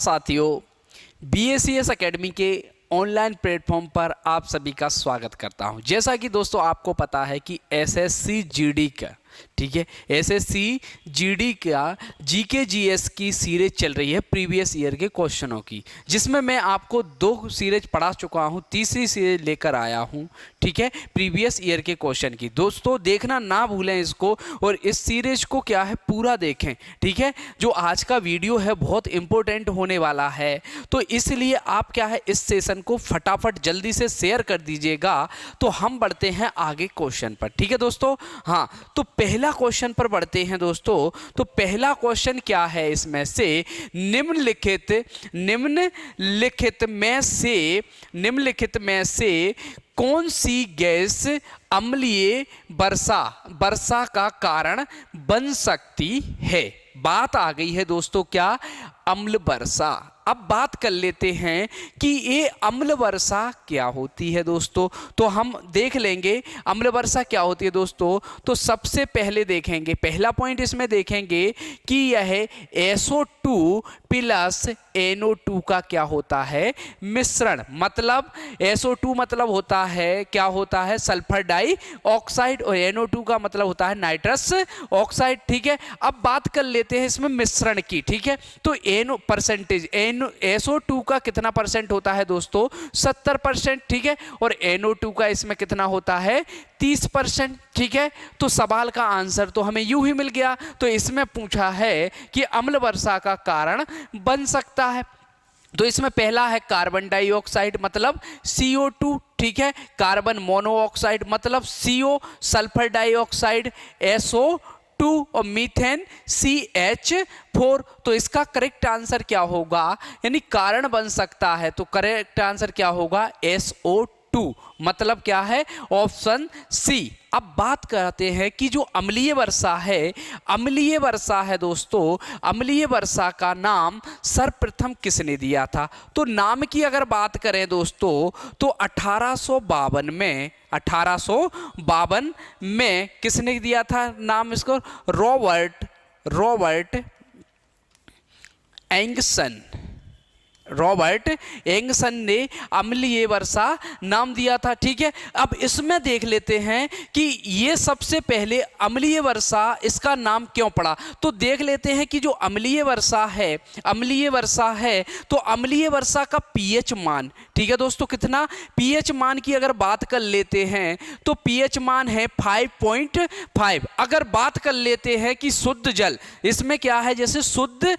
साथियों, BACS academy के online platform पर आप सभी का स्वागत करता हूं। जैसा कि दोस्तों आपको पता है कि SSC GD का, ठीक है, SSC GD का GK GS की सीरीज चल रही है प्रीवियस ईयर के क्वेश्चनों की, जिसमें मैं आपको 2 सीरीज पढ़ा चुका हूं, तीसरी सीरीज लेकर आया हूं, ठीक है, प्रीवियस ईयर के क्वेश्चन की। दोस्तों देखना ना भूलें इसको, और इस सीरीज को क्या है पूरा देखें, ठीक है। जो आज का वीडियो है बहुत इंपॉर्टेंट होने वाला है, तो इसलिए आप क्या है इस सेशन को फटाफट जल्दी से शेयर कर दीजिएगा। तो हम बढ़ते हैं आगे क्वेश्चन पर, ठीक है दोस्तों। हाँ, तो पहला क्वेश्चन पर बढ़ते हैं दोस्तों। तो पहला क्वेश्चन क्या है इसमें से, निम्नलिखित में से कौन सी गैस अम्लीय वर्षा का कारण बन सकती है। बात आ गई है दोस्तों क्या, अम्ल वर्षा। अब बात कर लेते हैं कि ये अम्ल वर्षा क्या होती है दोस्तों। तो हम देख लेंगे अम्ल वर्षा क्या होती है दोस्तों। तो सबसे पहले देखेंगे, पहला पॉइंट इसमें देखेंगे कि यह SO2 प्लस NO2 का क्या होता है, मिश्रण। मतलब SO2 मतलब होता है, क्या होता है, सल्फर डाइऑक्साइड, और NO2 का मतलब होता है नाइट्रस ऑक्साइड, ठीक है। अब बात कर लेते हैं इसमें मिश्रण की, ठीक है। तो SO2 का कितना परसेंट होता है दोस्तों, 70%, ठीक है। और NO2 का इसमें कितना होता है, 30%, ठीक है। तो सवाल का आंसर तो हमें यूं ही मिल गया। तो इसमें पूछा है कि अम्ल वर्षा का कारण बन सकता है। तो इसमें पहला है कार्बन डाइऑक्साइड मतलब CO2, ठीक है। कार्बन मोनोऑक्साइड मतलब CO, सल्फर डाइऑक्साइड SO2, और मीथेन CH4। तो इसका करेक्ट आंसर क्या होगा, यानी कारण बन सकता है, तो करेक्ट आंसर क्या होगा, SO2, मतलब क्या है, ऑप्शन सी। अब बात करते हैं कि जो अम्लीय वर्षा है दोस्तों, अम्लीय वर्षा का नाम सर्वप्रथम किसने दिया था। तो नाम की अगर बात करें दोस्तों, तो 1852 में किसने दिया था नाम इसको, रॉबर्ट एंगसन ने अम्लीय वर्षा नाम दिया था, ठीक है। अब इसमें देख लेते हैं कि ये सबसे पहले अम्लीय वर्षा इसका नाम क्यों पड़ा। तो देख लेते हैं कि जो अम्लीय वर्षा है तो अम्लीय वर्षा का pH मान, ठीक है दोस्तों, कितना, pH मान की अगर बात कर लेते हैं तो pH मान है 5.5। अगर बात कर लेते हैं कि शुद्ध जल, इसमें क्या है, जैसे शुद्ध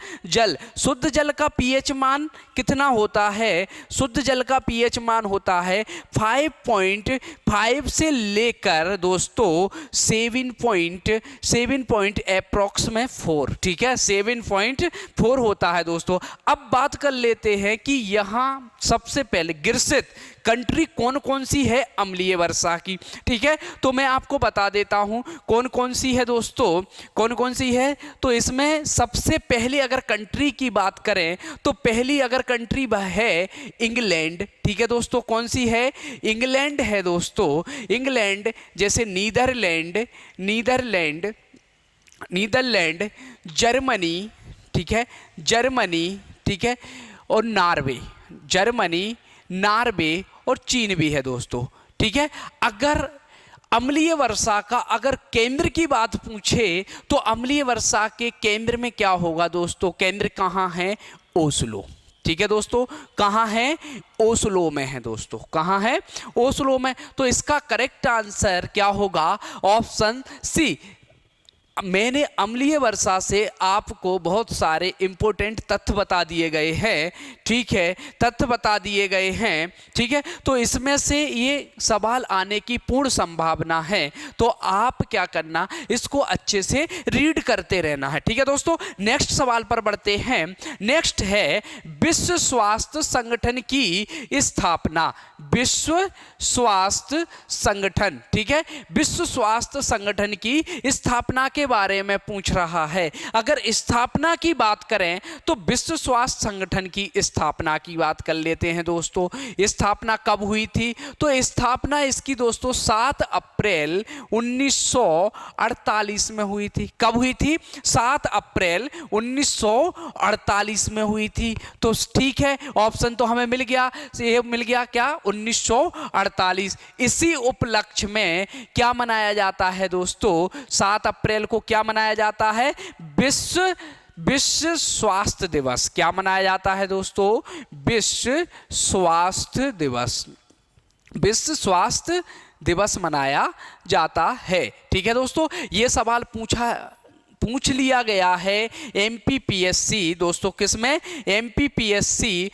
जल का pH मान कितना होता है, शुद्ध जल का pH मान होता है 5.5 से लेकर दोस्तों 7 अप्रॉक्स में 4, ठीक है, 7.4 होता है दोस्तों। अब बात कर लेते हैं कि यहाँ सबसे पहले ग्रसित कंट्री कौन कौन सी है अम्लीय वर्षा की, ठीक है। तो मैं आपको बता देता हूं कौन कौन सी है दोस्तों, कौन कौन सी है। तो इसमें सबसे पहले अगर कंट्री की बात करें तो पहली अगर कंट्री है इंग्लैंड, ठीक है दोस्तों। कौन सी है, इंग्लैंड है दोस्तों। इंग्लैंड, जैसे नीदरलैंड, जर्मनी, ठीक है, ठीक है, और नार्वे और चीन भी है दोस्तों, ठीक है। अगर अम्लीय वर्षा का अगर केंद्र की बात पूछे तो अम्लीय वर्षा के केंद्र में क्या होगा दोस्तों, केंद्र कहाँ है, ओस्लो, ठीक है दोस्तों। कहाँ है, ओस्लो में है दोस्तों, कहाँ है, ओस्लो में। तो इसका करेक्ट आंसर क्या होगा, ऑप्शन सी। मैंने अम्लीय वर्षा से आपको बहुत सारे इंपॉर्टेंट तथ्य बता दिए गए हैं, ठीक है, ठीक है। तो इसमें से ये सवाल आने की पूर्ण संभावना है। तो आप क्या करना, इसको अच्छे से रीड करते रहना है, ठीक है दोस्तों। नेक्स्ट सवाल पर बढ़ते हैं। नेक्स्ट है विश्व स्वास्थ्य संगठन की स्थापना, विश्व स्वास्थ्य संगठन, ठीक है, विश्व स्वास्थ्य संगठन की स्थापना के के बारे में पूछ रहा है। अगर स्थापना की बात करें तो विश्व स्वास्थ्य संगठन की स्थापना की बात कर लेते हैं दोस्तों। स्थापना कब हुई थी? तो स्थापना इसकी दोस्तों 7 अप्रैल 1948 में हुई थी। कब हुई थी? 7 अप्रैल 1948 में हुई थी। तो ठीक है, ऑप्शन तो हमें मिल गया, ये मिल गया क्या? 1948। इसी उपलक्ष्य में क्या मनाया जाता है दोस्तों? 7 अप्रैल को क्या मनाया जाता है? विश्व स्वास्थ्य दिवस। क्या मनाया जाता है दोस्तों? विश्व स्वास्थ्य दिवस। विश्व स्वास्थ्य दिवस मनाया जाता है। ठीक है दोस्तों, ये सवाल पूछ लिया गया है एमपीपीएससी दोस्तों। किसमें? एमपीपीएससी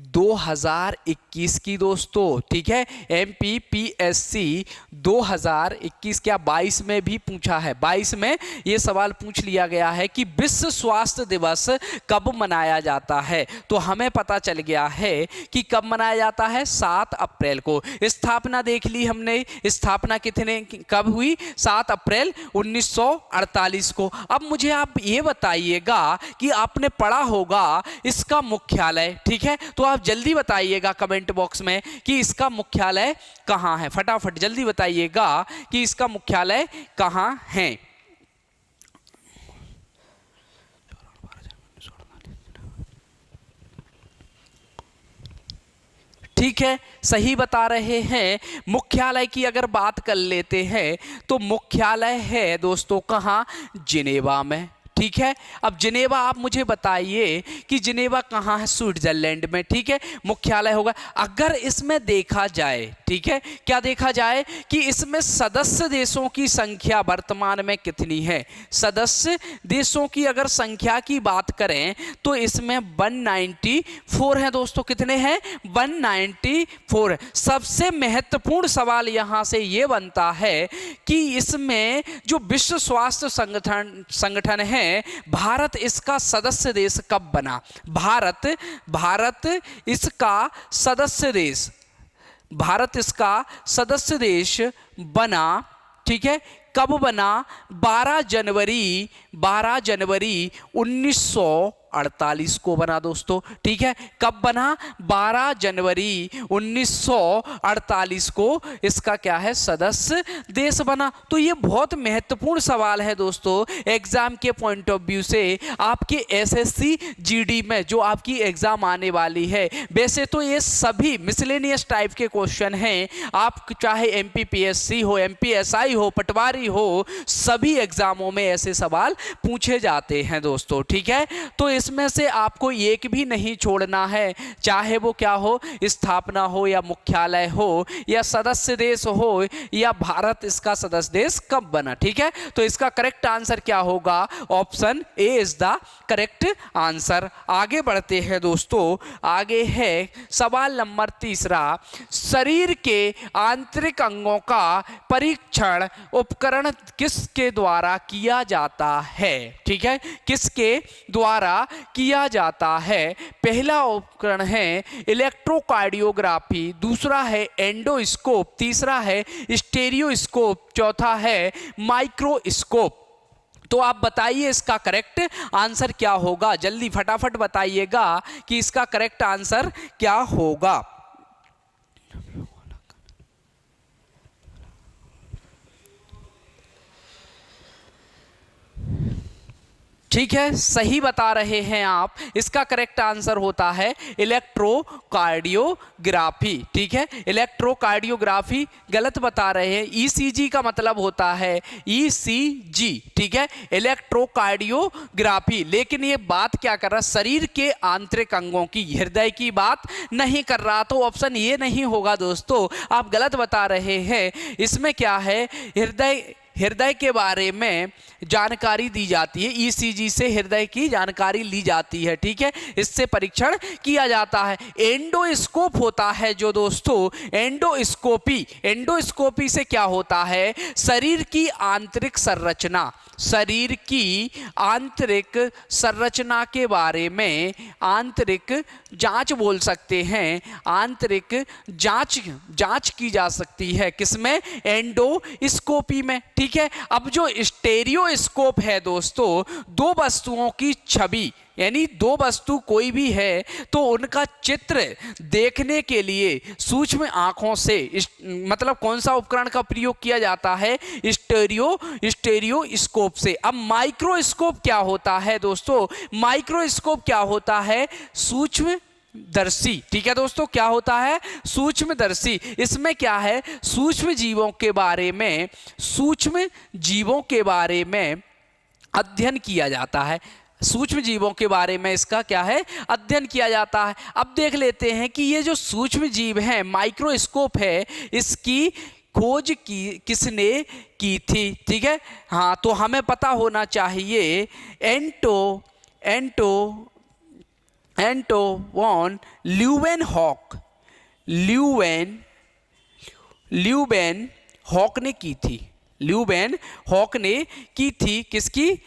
2021 की दोस्तों। ठीक है, एमपीपीएससी 2021 क्या 22 में भी पूछा है। 22 में ये सवाल पूछ लिया गया है कि विश्व स्वास्थ्य दिवस कब मनाया जाता है। तो हमें पता चल गया है कि कब मनाया जाता है, 7 अप्रैल को। स्थापना देख ली हमने, स्थापना कब हुई? 7 अप्रैल 1948 को। अब मुझे आप ये बताइएगा कि आपने पढ़ा होगा इसका मुख्यालय। ठीक है, तो आप जल्दी बताइएगा कमेंट बॉक्स में कि इसका मुख्यालय कहां है। फटाफट जल्दी बताइएगा कि इसका मुख्यालय कहां है। ठीक है, सही बता रहे हैं। मुख्यालय की अगर बात कर लेते हैं तो मुख्यालय है दोस्तों कहां? जिनेवा में। ठीक है, अब जिनेवा आप मुझे बताइए कि जिनेवा कहाँ है? स्विट्जरलैंड में। ठीक है, मुख्यालय होगा। अगर इसमें देखा जाए, ठीक है, क्या देखा जाए कि इसमें सदस्य देशों की संख्या वर्तमान में कितनी है? सदस्य देशों की अगर संख्या की बात करें तो इसमें 194 है दोस्तों। कितने हैं? 194 है। सबसे महत्वपूर्ण सवाल यहां से यह बनता है कि इसमें जो विश्व स्वास्थ्य संगठन है, भारत इसका सदस्य देश कब बना? भारत इसका सदस्य देश बना। ठीक है, कब बना? 12 जनवरी 1948 को बना दोस्तों। ठीक है, कब बना? 12 जनवरी 1948 को इसका क्या है? सदस्य देश बना। तो ये बहुत महत्वपूर्ण सवाल है दोस्तों एग्जाम के पॉइंट ऑफ व्यू से। आपके एसएससी जीडी में जो आपकी एग्जाम आने वाली है, वैसे तो ये सभी मिसलेनियस टाइप के क्वेश्चन हैं। आप चाहे एमपीपीएससी हो, एमपीएसआई हो, पटवारी हो, सभी एग्जामों में ऐसे सवाल पूछे जाते हैं दोस्तों। ठीक है, तो इसमें से आपको एक भी नहीं छोड़ना है, चाहे वो क्या हो, स्थापना हो या मुख्यालय हो या सदस्य देश हो या भारत इसका सदस्य देश कब बना। ठीक है, तो इसका करेक्ट आंसर क्या होगा? Option A is the correct answer. आगे बढ़ते हैं दोस्तों, आगे है सवाल नंबर 3। शरीर के आंतरिक अंगों का परीक्षण उपकरण किसके द्वारा किया जाता है? ठीक है, किसके द्वारा किया जाता है? पहला उपकरण है इलेक्ट्रोकार्डियोग्राफी, दूसरा है एंडोस्कोप, तीसरा है स्टेरियोस्कोप, चौथा है माइक्रोस्कोप। तो आप बताइए इसका करेक्ट आंसर क्या होगा। जल्दी फटाफट बताइएगा कि इसका करेक्ट आंसर क्या होगा। ठीक है, सही बता रहे हैं आप। इसका करेक्ट आंसर होता है इलेक्ट्रोकार्डियोग्राफी। ठीक है, इलेक्ट्रोकार्डियोग्राफी गलत बता रहे हैं। ईसीजी का मतलब होता है ईसीजी। ठीक है, इलेक्ट्रोकार्डियोग्राफी। लेकिन ये बात क्या कर रहा? शरीर के आंतरिक अंगों की, हृदय की बात नहीं कर रहा। तो ऑप्शन ये नहीं होगा दोस्तों, आप गलत बता रहे हैं। इसमें क्या है? हृदय के बारे में जानकारी दी जाती है। ईसीजी से हृदय की जानकारी ली जाती है। ठीक है, इससे परीक्षण किया जाता है। एंडोस्कोप होता है जो दोस्तों, एंडोस्कोपी से क्या होता है? शरीर की आंतरिक संरचना के बारे में आंतरिक जांच बोल सकते हैं। आंतरिक जांच की जा सकती है किसमें? एंडोस्कोपी में। ठीक ठीक है। अब जो स्टेरियोस्कोप है दोस्तों, दो वस्तुओं की छवि, यानी दो वस्तु कोई भी है तो उनका चित्र देखने के लिए सूक्ष्म आंखों से मतलब कौन सा उपकरण का प्रयोग किया जाता है, स्टेरियोस्कोप से। अब माइक्रोस्कोप क्या होता है दोस्तों, माइक्रोस्कोप क्या होता है, सूक्ष्मदर्शी, ठीक है दोस्तों, क्या होता है, सूक्ष्मदर्शी। इसमें क्या है, सूक्ष्म जीवों के बारे में अध्ययन किया जाता है, सूक्ष्म जीवों के बारे में इसका क्या है, अध्ययन किया जाता है। अब देख लेते हैं कि ये जो सूक्ष्म जीव हैं, माइक्रोस्कोप है, इसकी खोज किसने की थी, ठीक है। हाँ, तो हमें पता होना चाहिए एंटो वॉन ल्यूवेनहॉक ने की थी, ल्यूवेनहॉक ने की थी, किसकी,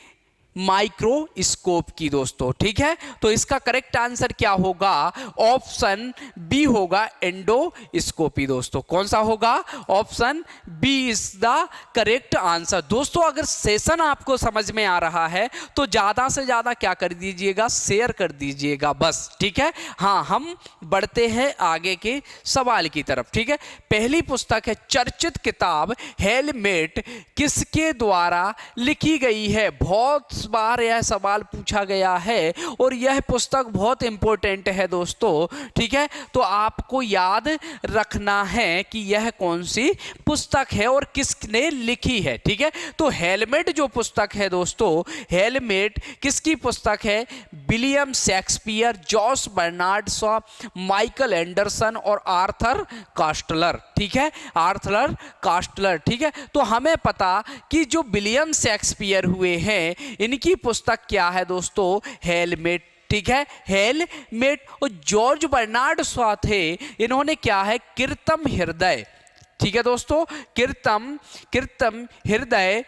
माइक्रोस्कोप की दोस्तों, ठीक है। तो इसका करेक्ट आंसर क्या होगा, ऑप्शन बी होगा, एंडोस्कोपी दोस्तों। कौन सा होगा, option B is the correct answer. दोस्तों अगर सेशन आपको समझ में आ रहा है तो ज्यादा से ज्यादा क्या कर दीजिएगा, शेयर कर दीजिएगा बस, ठीक है। हाँ, हम बढ़ते हैं आगे के सवाल की तरफ, ठीक है। पहली पुस्तक है, चर्चित किताब हेलमेट किसके द्वारा लिखी गई है। बहुत बार यह सवाल पूछा गया है और यह पुस्तक बहुत इंपॉर्टेंट है दोस्तों, ठीक है। तो आपको याद रखना है कि यह कौन सी पुस्तक है और किसने लिखी है, ठीक है। तो हेलमेट जो पुस्तक है दोस्तों, हेलमेट किसकी पुस्तक है, विलियम शेक्सपियर, जॉस बर्नार्ड शॉ, माइकल एंडरसन और आर्थर कास्टलर, ठीक है, आर्थर कास्टलर, ठीक है। तो हमें पता कि जो विलियम शेक्सपियर हुए हैं, इनकी पुस्तक क्या है दोस्तों, हेलमेट, ठीक है, हेलमेट। और जॉर्ज बर्नार्ड शॉ थे, इन्होंने क्या है, कृत्रिम हृदय, ठीक है दोस्तों, कृत्रिम हृदय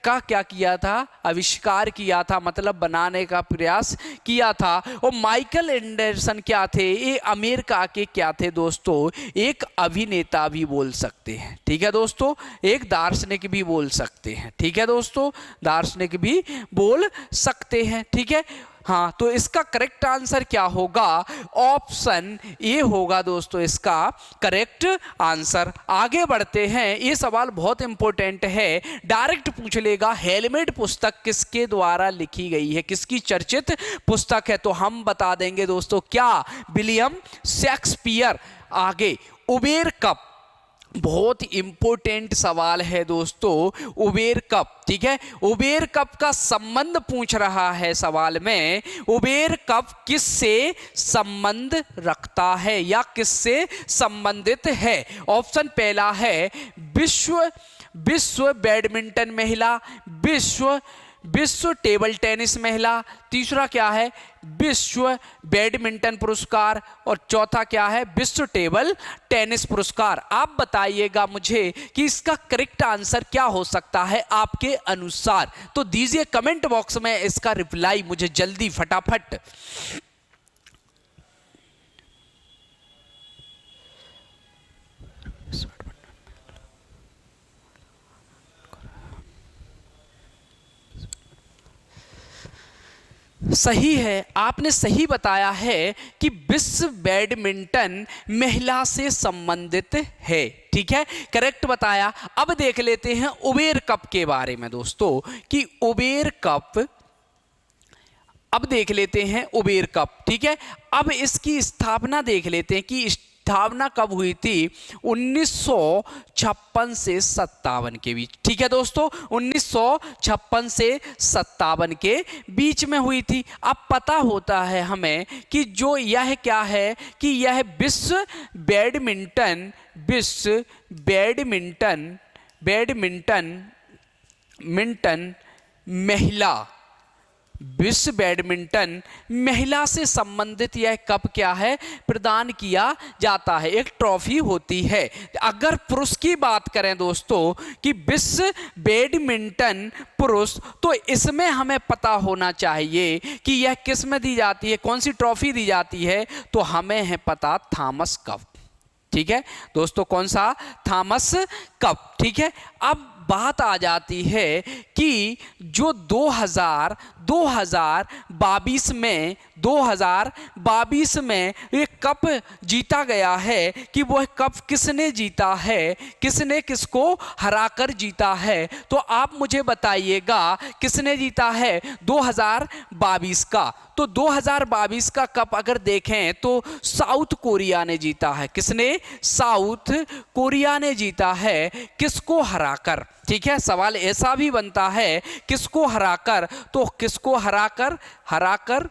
का क्या किया था, आविष्कार किया था, मतलब बनाने का प्रयास किया था। और माइकल एंडरसन क्या थे, ये अमेरिका के क्या थे दोस्तों, एक अभिनेता भी बोल सकते हैं, ठीक है दोस्तों, एक दार्शनिक भी बोल सकते हैं, ठीक है दोस्तों, दार्शनिक भी बोल सकते हैं, ठीक है। हाँ, तो इसका करेक्ट आंसर क्या होगा, ऑप्शन ए होगा दोस्तों इसका करेक्ट आंसर। आगे बढ़ते हैं, ये सवाल बहुत इंपॉर्टेंट है, डायरेक्ट पूछ लेगा, हेलमेट पुस्तक किसके द्वारा लिखी गई है, किसकी चर्चित पुस्तक है। तो हम बता देंगे दोस्तों, क्या, विलियम शेक्सपियर। आगे, उबेर कप, बहुत इंपॉर्टेंट सवाल है दोस्तों, उबेर कप, ठीक है। उबेर कप का संबंध पूछ रहा है सवाल में, उबेर कप किससे संबंध रखता है या किससे संबंधित है। ऑप्शन पहला है विश्व बैडमिंटन महिला, विश्व टेबल टेनिस महिला, तीसरा क्या है, विश्व बैडमिंटन पुरस्कार, और चौथा क्या है, विश्व टेबल टेनिस पुरस्कार। आप बताइएगा मुझे कि इसका करेक्ट आंसर क्या हो सकता है आपके अनुसार, तो दीजिए कमेंट बॉक्स में इसका रिप्लाई मुझे जल्दी, फटाफट। सही है, आपने सही बताया है कि विश्व बैडमिंटन महिला से संबंधित है, ठीक है, करेक्ट बताया। अब देख लेते हैं उबेर कप के बारे में दोस्तों, कि उबेर कप, अब देख लेते हैं उबेर कप, ठीक है। अब इसकी स्थापना देख लेते हैं कि स्थापना कब हुई थी, 1956 से 57 के बीच, ठीक है दोस्तों, 1956 से 57 के बीच में हुई थी। अब पता होता है हमें कि जो यह क्या है, कि यह विश्व बैडमिंटन महिला, विश्व बैडमिंटन महिला से संबंधित यह कप क्या है, प्रदान किया जाता है, एक ट्रॉफी होती है। अगर पुरुष की बात करें दोस्तों कि विश्व बैडमिंटन पुरुष, तो इसमें हमें पता होना चाहिए कि यह किस में दी जाती है, कौन सी ट्रॉफी दी जाती है, तो हमें है पता, थॉमस कप, ठीक है दोस्तों, कौन सा, थॉमस कप, ठीक है। अब बात आ जाती है कि जो 2022 में एक कप जीता गया है कि वह कप किसने जीता है, किसने किसको हराकर जीता है। तो आप मुझे बताइएगा किसने जीता है 2022 का। तो 2022 का कप अगर देखें तो साउथ कोरिया ने जीता है। किसने? साउथ कोरिया ने जीता है। किसको हराकर? ठीक है, सवाल ऐसा भी बनता है किसको हराकर, तो किसको हराकर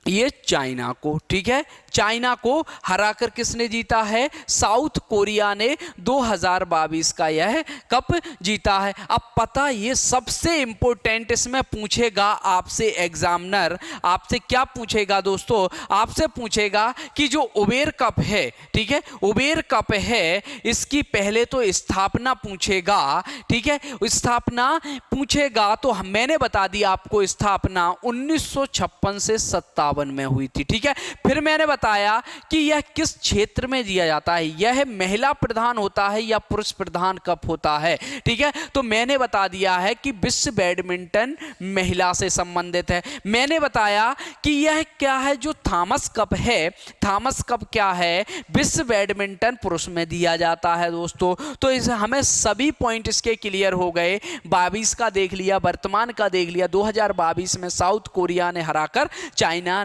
ये चाइना को। ठीक है, चाइना को हराकर किसने जीता है? साउथ कोरिया ने 2022 का यह कप जीता है। अब पता ये सबसे इंपॉर्टेंट इसमें पूछेगा आपसे एग्जामिनर, आपसे क्या पूछेगा दोस्तों? आपसे पूछेगा कि जो उबेर कप है, ठीक है, उबेर कप है, इसकी पहले तो स्थापना पूछेगा। ठीक है, स्थापना पूछेगा तो मैंने बता दिया आपको स्थापना 1956 से 57 में हुई थी। ठीक है, फिर मैंने बताया कि यह किस क्षेत्र में दिया जाता है, यह महिला प्रधान होता है या पुरुष प्रधान कप होता है। ठीक है, तो मैंने बता दिया है कि विश्व बैडमिंटन महिला से संबंधित है। मैंने बताया कि यह क्या है, जो थॉमस कप है, थॉमस कप क्या है, विश्व बैडमिंटन पुरुष में दिया जाता है दोस्तों। तो इस हमें सभी पॉइंट इसके क्लियर हो गए। 22 का देख लिया, वर्तमान का देख लिया। 2022 में साउथ कोरिया ने हराकर चाइना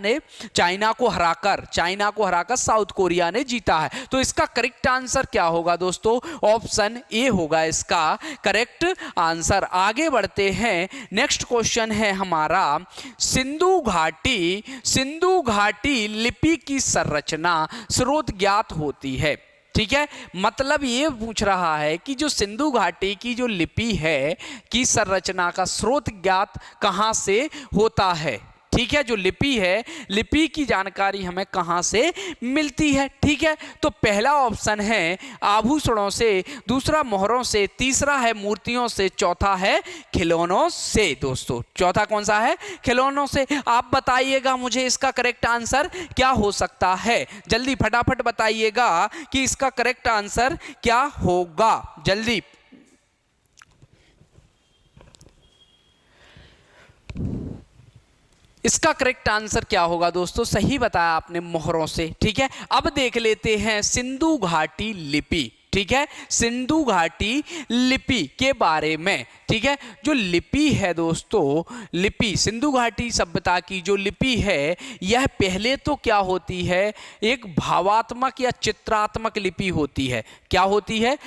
को हराकर साउथ कोरिया ने जीता है। तो इसका करेक्ट आंसर क्या होगा दोस्तों? ऑप्शन ए होगा इसका करेक्ट आंसर। आगे बढ़ते हैं, नेक्स्ट क्वेश्चन है हमारा, सिंधु घाटी लिपि की संरचना स्रोत ज्ञात होती है। ठीक है, मतलब ये पूछ रहा है कि जो सिंधु घाटी की जो लिपि है की संरचना का स्रोत ज्ञात कहां से होता है। ठीक है, जो लिपि है, लिपि की जानकारी हमें कहां से मिलती है। ठीक है, तो पहला ऑप्शन है आभूषणों से, दूसरा मोहरों से, तीसरा है मूर्तियों से, चौथा है खिलौनों से। दोस्तों चौथा कौन सा है? खिलौनों से। आप बताइएगा मुझे इसका करेक्ट आंसर क्या हो सकता है, जल्दी फटाफट बताइएगा कि इसका करेक्ट आंसर क्या होगा, जल्दी। इसका करेक्ट आंसर क्या होगा दोस्तों? सही बताया आपने, मोहरों से। ठीक है, अब देख लेते हैं सिंधु घाटी लिपि। ठीक है, सिंधु घाटी लिपि के बारे में। ठीक है, जो लिपि है दोस्तों, लिपि सिंधु घाटी सभ्यता की जो लिपि है, यह पहले तो क्या होती है, एक भावात्मक या चित्रात्मक लिपि होती है। क्या होती है?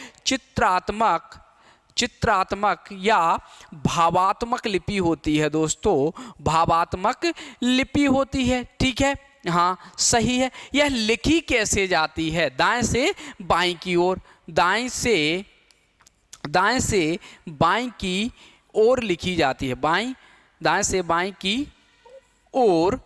चित्रात्मक या भावात्मक लिपि होती है दोस्तों, भावात्मक लिपि होती है। ठीक है, हाँ सही है। यह लिखी कैसे जाती है? दाएं से बाएं की ओर, दाएं से बाएं की ओर लिखी जाती है। दाएं से बाएं की ओर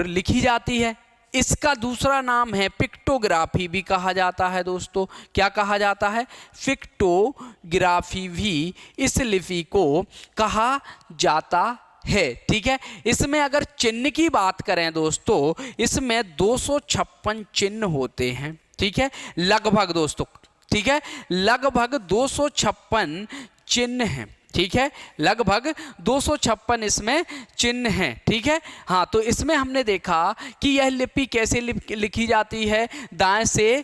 लिखी जाती है। इसका दूसरा नाम है पिक्टोग्राफी भी कहा जाता है दोस्तों। क्या कहा जाता है? पिक्टोग्राफी भी इस लिपि को कहा जाता है। ठीक है, इसमें अगर चिन्ह की बात करें दोस्तों, इसमें 256 चिन्ह होते हैं। ठीक है, लगभग दोस्तों, ठीक है, लगभग 256 चिन्ह हैं। ठीक है, लगभग 256 इसमें चिन्ह हैं। ठीक है, हाँ, तो इसमें हमने देखा कि यह लिपि कैसे लिखी जाती है, दाएं से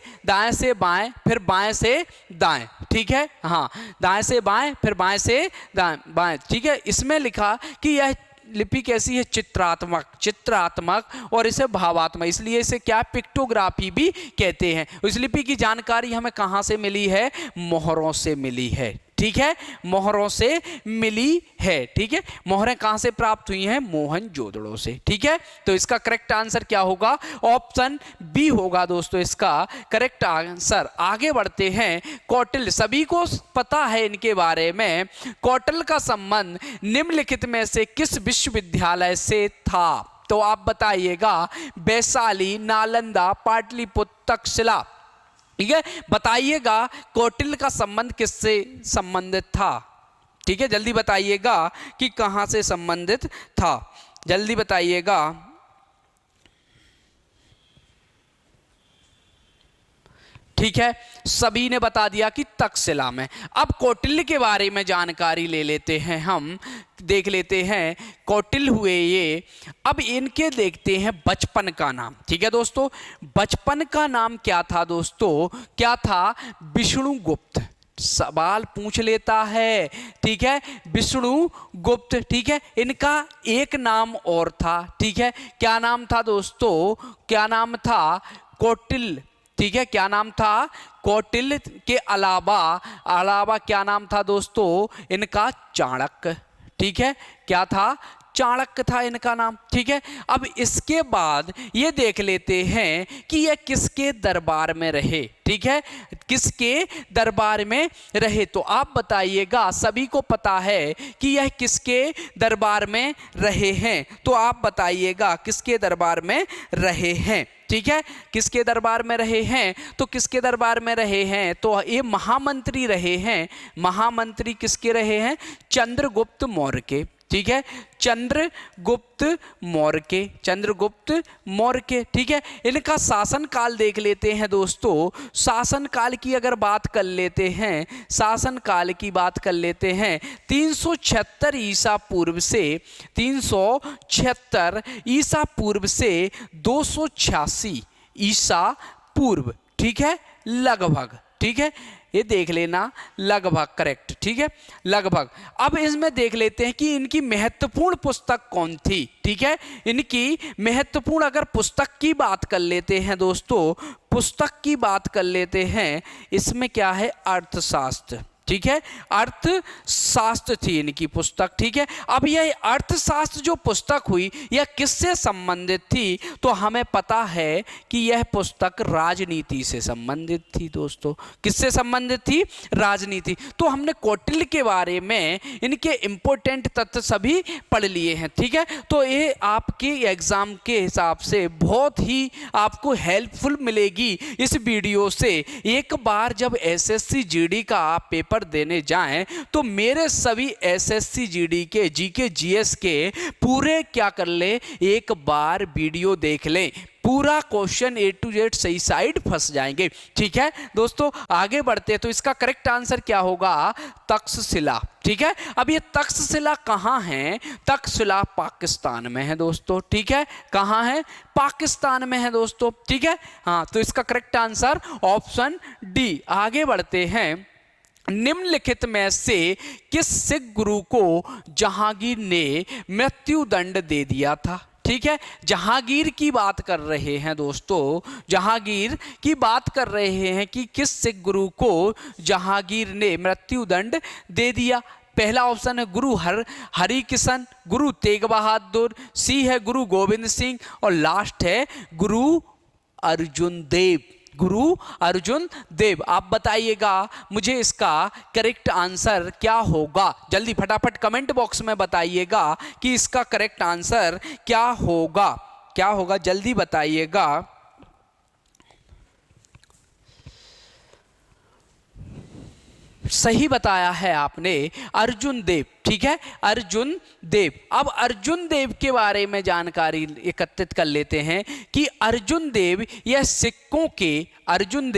बाएं, फिर बाएं से दाएं। ठीक है, हाँ, दाएं से बाएं, फिर बाएं से बाएं। ठीक है, इसमें लिखा कि यह लिपि कैसी है? चित्रात्मक और इसे भावात्मक, इसलिए इसे क्या पिक्टोग्राफी भी कहते हैं। इस लिपि की जानकारी हमें कहां से मिली है? मोहरों से मिली है। ठीक है, मोहरों से मिली है। ठीक है, मोहरें कहां से प्राप्त हुई हैं? मोहनजोदड़ो से। ठीक है, तो इसका करेक्ट आंसर क्या होगा? ऑप्शन बी होगा दोस्तों इसका करेक्ट आंसर। आगे बढ़ते हैं, कौटिल्य, सभी को पता है इनके बारे में। कौटिल्य का संबंध निम्नलिखित में से किस विश्वविद्यालय से था? तो आप बताइएगा, वैशाली, नालंदा, पाटलिपुत्र, तक्षशिला। ठीक है, बताइएगा कौटिल्य का संबंध किससे संबंधित था? ठीक है, जल्दी बताइएगा कि कहां से संबंधित था, जल्दी बताइएगा। ठीक है, सभी ने बता दिया कि तक्षशिला में। अब कौटिल्य के बारे में जानकारी ले लेते हैं, हम देख लेते हैं कौटिल्य हुए ये। अब इनके देखते हैं बचपन का नाम। ठीक है दोस्तों, बचपन का नाम क्या था दोस्तों? क्या था? विष्णुगुप्त। सवाल पूछ लेता है, ठीक है, विष्णुगुप्त। ठीक है, इनका एक नाम और था। ठीक है, क्या नाम था दोस्तों? क्या नाम था? कौटिल्य। ठीक है, क्या नाम था? कौटिल्य के अलावा क्या नाम था दोस्तों इनका? चाणक्य। ठीक है, क्या था? चाणक्य था इनका नाम। ठीक है, अब इसके बाद ये देख लेते हैं कि यह किसके दरबार में रहे। ठीक है, किसके दरबार में रहे? तो आप बताइएगा, सभी को पता है कि यह किसके दरबार में रहे हैं, तो आप बताइएगा किसके दरबार में रहे हैं। ठीक है, किसके दरबार में रहे हैं? तो किसके दरबार में रहे हैं? तो ये महामंत्री रहे हैं। महामंत्री किसके रहे हैं? चंद्रगुप्त मौर्य के। ठीक है, चंद्रगुप्त मौर्य के, चंद्रगुप्त मौर्य के। ठीक है, इनका शासनकाल देख लेते हैं दोस्तों। शासनकाल की अगर बात कर लेते हैं, शासनकाल की बात कर लेते हैं, 376 ईसा पूर्व से 376 ईसा पूर्व से 286 ईसा पूर्व। ठीक है, लगभग। ठीक है, ये देख लेना, लगभग करेक्ट। ठीक है, लगभग। अब इसमें देख लेते हैं कि इनकी महत्वपूर्ण पुस्तक कौन थी। ठीक है, इनकी महत्वपूर्ण अगर पुस्तक की बात कर लेते हैं दोस्तों, पुस्तक की बात कर लेते हैं, इसमें क्या है? अर्थशास्त्र। ठीक है, अर्थशास्त्र थी इनकी पुस्तक। ठीक है, अब यह अर्थशास्त्र जो पुस्तक हुई यह किससे संबंधित थी? तो हमें पता है कि यह पुस्तक राजनीति से संबंधित थी दोस्तों। किससे संबंधित थी? राजनीति। तो हमने कौटिल्य के बारे में इनके इंपॉर्टेंट तथ्य सभी पढ़ लिए हैं। ठीक है, तो ये आपके एग्जाम के हिसाब से बहुत ही आपको हेल्पफुल मिलेगी इस वीडियो से। एक बार जब एसएससी जीडी का आप पेपर देने जाएं तो मेरे सभी एसएससी जीडी के जीके जीएस के पूरे क्या कर ले, एक बार वीडियो देख लें, पूरा क्वेश्चन A to Z सही साइड फंस जाएंगे। ठीक है दोस्तों, आगे बढ़ते तो इसका करेक्ट आंसर क्या होगा? तक्षशिला। ठीक है, अब ये तक्षशिला कहाँ है? तक्षशिला पाकिस्तान में है दोस्तों। ठीक है, कहाँ है? पाकिस्तान में है दोस्तों। ठीक है, हाँ, तो इसका करेक्ट आंसर ऑप्शन डी। आगे बढ़ते हैं, निम्नलिखित में से किस सिख गुरु को जहांगीर ने मृत्यु दंड दे दिया था? ठीक है, जहांगीर की बात कर रहे हैं दोस्तों, जहांगीर की बात कर रहे हैं कि किस सिख गुरु को जहांगीर ने मृत्यु दंड दे दिया। पहला ऑप्शन है गुरु हरिकिशन, गुरु तेग बहादुर, सी है गुरु गोविंद सिंह और लास्ट है गुरु अर्जुन देव। गुरु अर्जुन देव। आप बताइएगा मुझे इसका करेक्ट आंसर क्या होगा? जल्दी फटाफट कमेंट बॉक्स में बताइएगा कि इसका करेक्ट आंसर क्या होगा। क्या होगा जल्दी बताइएगा। सही बताया है आपने, अर्जुन देव। ठीक है, अर्जुन देव। अब अर्जुन देव के बारे में जानकारी एकत्रित कर लेते हैं कि अर्जुन देव यह सिक्कों के, अर्जुन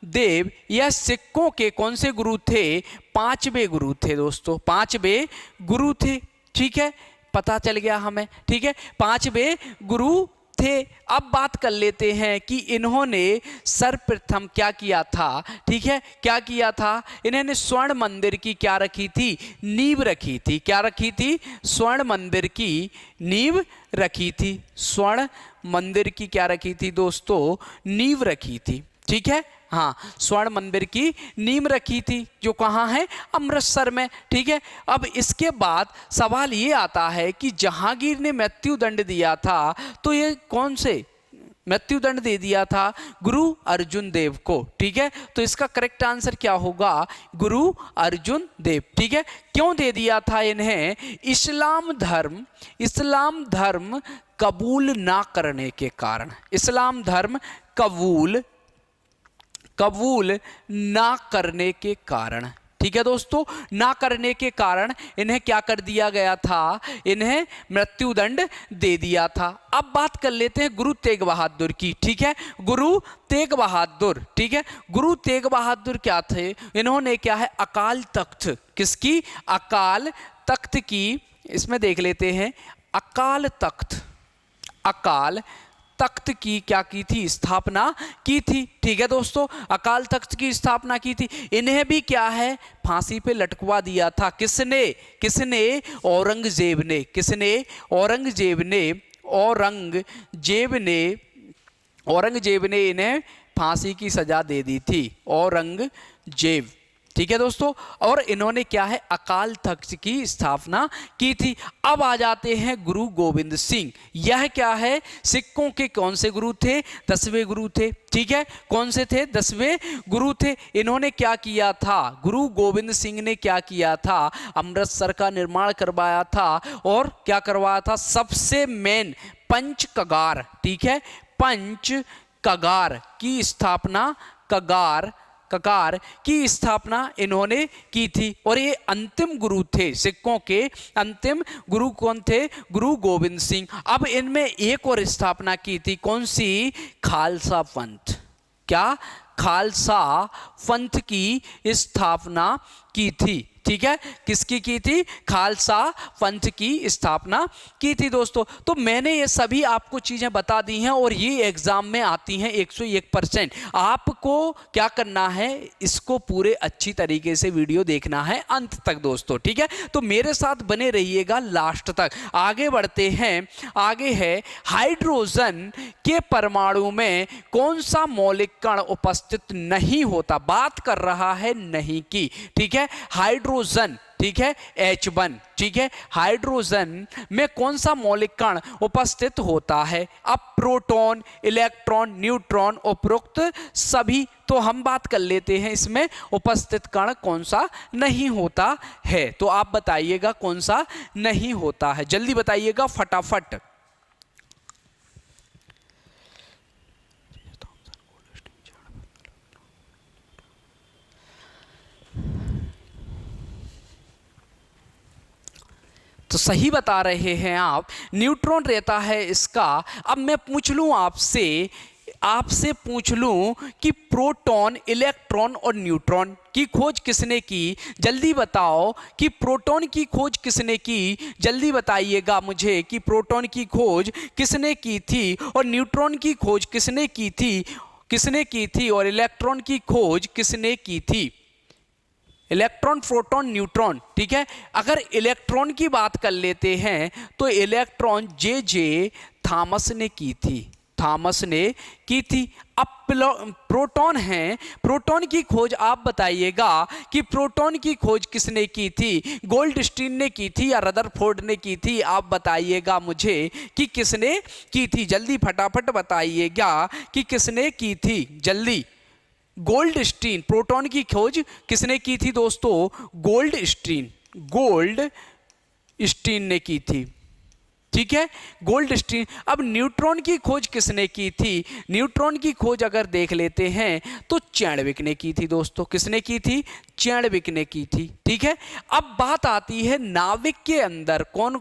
देव यह सिक्कों के कौन से गुरु थे? पांचवें गुरु थे दोस्तों, पांचवें गुरु थे। ठीक है, पता चल गया हमें। ठीक है, पांचवें गुरु थे। अब बात कर लेते हैं कि इन्होंने सर्वप्रथम क्या किया था। ठीक है, क्या किया था? इन्होंने स्वर्ण मंदिर की क्या रखी थी? नींव रखी थी। क्या रखी थी? स्वर्ण मंदिर की नींव रखी थी। स्वर्ण मंदिर की क्या रखी थी दोस्तों? नींव रखी थी। ठीक है, हाँ, स्वर्ण मंदिर की नींव रखी थी, जो कहाँ है? अमृतसर में। ठीक है, अब इसके बाद सवाल ये आता है कि जहांगीर ने मृत्यु दंड दिया था, तो ये कौन से मृत्यु दंड दे दिया था? गुरु अर्जुन देव को। ठीक है, तो इसका करेक्ट आंसर क्या होगा? गुरु अर्जुन देव। ठीक है, क्यों दे दिया था इन्हें? इस्लाम धर्म कबूल ना करने के कारण। इस्लाम धर्म कबूल ना करने के कारण। ठीक है दोस्तों, ना करने के कारण इन्हें क्या कर दिया गया था, इन्हें मृत्युदंड दे दिया था। अब बात कर लेते हैं गुरु तेग बहादुर की। ठीक है, गुरु तेग बहादुर, ठीक है, गुरु तेग बहादुर क्या थे, इन्होंने क्या है अकाल तख्त, किसकी, अकाल तख्त की, इसमें देख लेते हैं, अकाल तख्त, अकाल तख्त की क्या की थी, स्थापना की थी। ठीक है दोस्तों, अकाल तख्त की स्थापना की थी। इन्हें भी क्या है फांसी पे लटकवा दिया था, किसने, किसने, औरंगजेब ने, किसने, औरंगजेब ने, औरंगजेब ने, औरंगजेब ने इन्हें फांसी की सजा दे दी थी, औरंगजेब। ठीक है दोस्तों, और इन्होंने क्या है अकाल तख्त की स्थापना की थी। अब आ जाते हैं गुरु गोविंद सिंह। यह क्या है, सिखों के कौन से गुरु थे, 10वें गुरु थे। ठीक है, कौन से थे, 10वें गुरु थे। इन्होंने क्या किया था, गुरु गोविंद सिंह ने क्या किया था, अमृतसर का निर्माण करवाया था, और क्या करवाया था, सबसे मेन पंच कगार, ठीक है, पंच कगार की स्थापना, कगार की स्थापना इन्होंने की थी। और ये अंतिम गुरु थे, सिखों के अंतिम गुरु कौन थे, गुरु गोविंद सिंह। अब इनमें एक और स्थापना की थी, कौन सी, खालसा पंथ, क्या, खालसा पंथ की स्थापना की थी। ठीक है, किसकी की थी, खालसा पंथ की स्थापना की थी दोस्तों। तो मैंने ये सभी आपको चीजें बता दी हैं और ये एग्जाम में आती हैं 101%। आपको क्या करना है, इसको पूरे अच्छी तरीके से वीडियो देखना है अंत तक दोस्तों। ठीक है, तो मेरे साथ बने रहिएगा लास्ट तक। आगे बढ़ते हैं, आगे है हाइड्रोजन के परमाणु में कौन सा मौलिक कण उपस्थित नहीं होता, बात कर रहा है नहीं की। ठीक है, हाइड्रोजन, ठीक है, H1, ठीक है, हाइड्रोजन में कौन सा मौलिक कण उपस्थित होता है। अब प्रोटॉन, इलेक्ट्रॉन, न्यूट्रॉन, उपरोक्त सभी, तो हम बात कर लेते हैं इसमें उपस्थित कण कौन सा नहीं होता है। तो आप बताइएगा कौन सा नहीं होता है, जल्दी बताइएगा फटाफट। तो सही बता रहे हैं आप, न्यूट्रॉन रहता है इसका। अब मैं पूछ लूं आपसे पूछ लूं कि प्रोटॉन, इलेक्ट्रॉन और न्यूट्रॉन की खोज किसने की, जल्दी बताओ कि प्रोटॉन की खोज किसने की, जल्दी बताइएगा मुझे कि प्रोटॉन की खोज किसने की थी और न्यूट्रॉन की खोज किसने की थी, और इलेक्ट्रॉन की खोज किसने की थी। Electron, proton, neutron. ठीक है, अगर इलेक्ट्रॉन की बात कर लेते हैं तो इलेक्ट्रॉन जे थॉमस ने की थी, थॉमस ने की थी। अब प्रोटॉन है, प्रोटॉन की खोज आप बताइएगा कि प्रोटॉन की खोज किसने की थी, गोल्डस्टीन ने की थी या रदरफोर्ड ने की थी। आप बताइएगा मुझे कि किसने की थी, जल्दी फटाफट बताइएगा कि किसने की थी, जल्दी। गोल्डस्टीन, प्रोटॉन की खोज किसने की थी दोस्तों, गोल्डस्टीन ने की थी। ठीक है, गोल्डस्टीन। अब न्यूट्रॉन की खोज किसने की थी, न्यूट्रॉन की खोज अगर देख लेते हैं तो चैडविक ने की थी दोस्तों। किसने की थी, चैडविक ने की थी। ठीक है, अब बात आती है नाभिक के अंदर कौन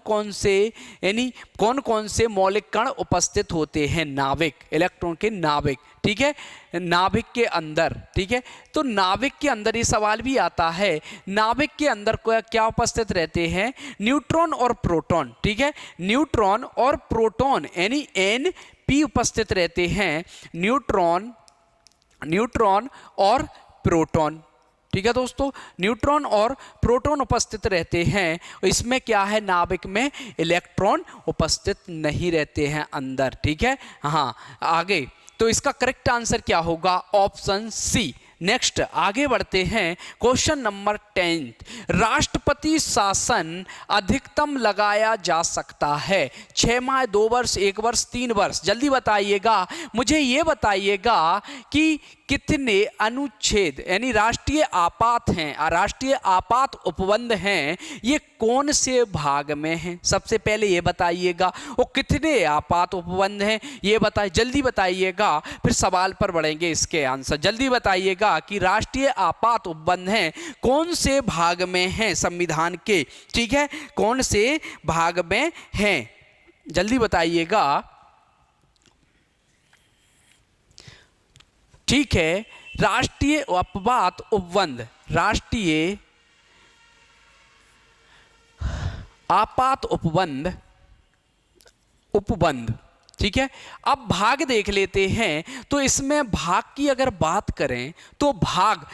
कौन से मौलिक कण उपस्थित होते हैं, नाभिक, इलेक्ट्रॉन के नाभिक। ठीक है, नाभिक के अंदर। ठीक है, तो नाभिक के अंदर ये सवाल भी आता है, नाभिक के अंदर क्या उपस्थित रहते हैं, न्यूट्रॉन और प्रोटॉन। ठीक है, न्यूट्रॉन और प्रोटॉन यानी Np उपस्थित रहते हैं, न्यूट्रॉन और प्रोटॉन। ठीक है दोस्तों, न्यूट्रॉन और प्रोटॉन उपस्थित रहते हैं। इसमें क्या है, नाभिक में इलेक्ट्रॉन उपस्थित नहीं रहते हैं अंदर। ठीक है, हाँ, आगे तो इसका करेक्ट आंसर क्या होगा, ऑप्शन सी। नेक्स्ट आगे बढ़ते हैं, क्वेश्चन नंबर 10। राष्ट्रपति शासन अधिकतम लगाया जा सकता है 6 माह, 2 वर्ष, 1 वर्ष, 3 वर्ष, जल्दी बताइएगा मुझे। ये बताइएगा कि कितने अनुच्छेद यानी राष्ट्रीय आपात हैं, राष्ट्रीय आपात उपबंध हैं, ये कौन से भाग में हैं, सबसे पहले ये बताइएगा। और कितने आपात उपबंध हैं ये बताइए, जल्दी बताइएगा, फिर सवाल पर बढ़ेंगे इसके आंसर। जल्दी बताइएगा बताइएगा कि राष्ट्रीय आपात उपबंध है कौन से भाग में है संविधान के, ठीक है, कौन से भाग में है, जल्दी बताइएगा। ठीक है, राष्ट्रीय आपात उपबंध, राष्ट्रीय आपात उपबंध, ठीक है। अब भाग देख लेते हैं, तो इसमें भाग की अगर बात करें तो भाग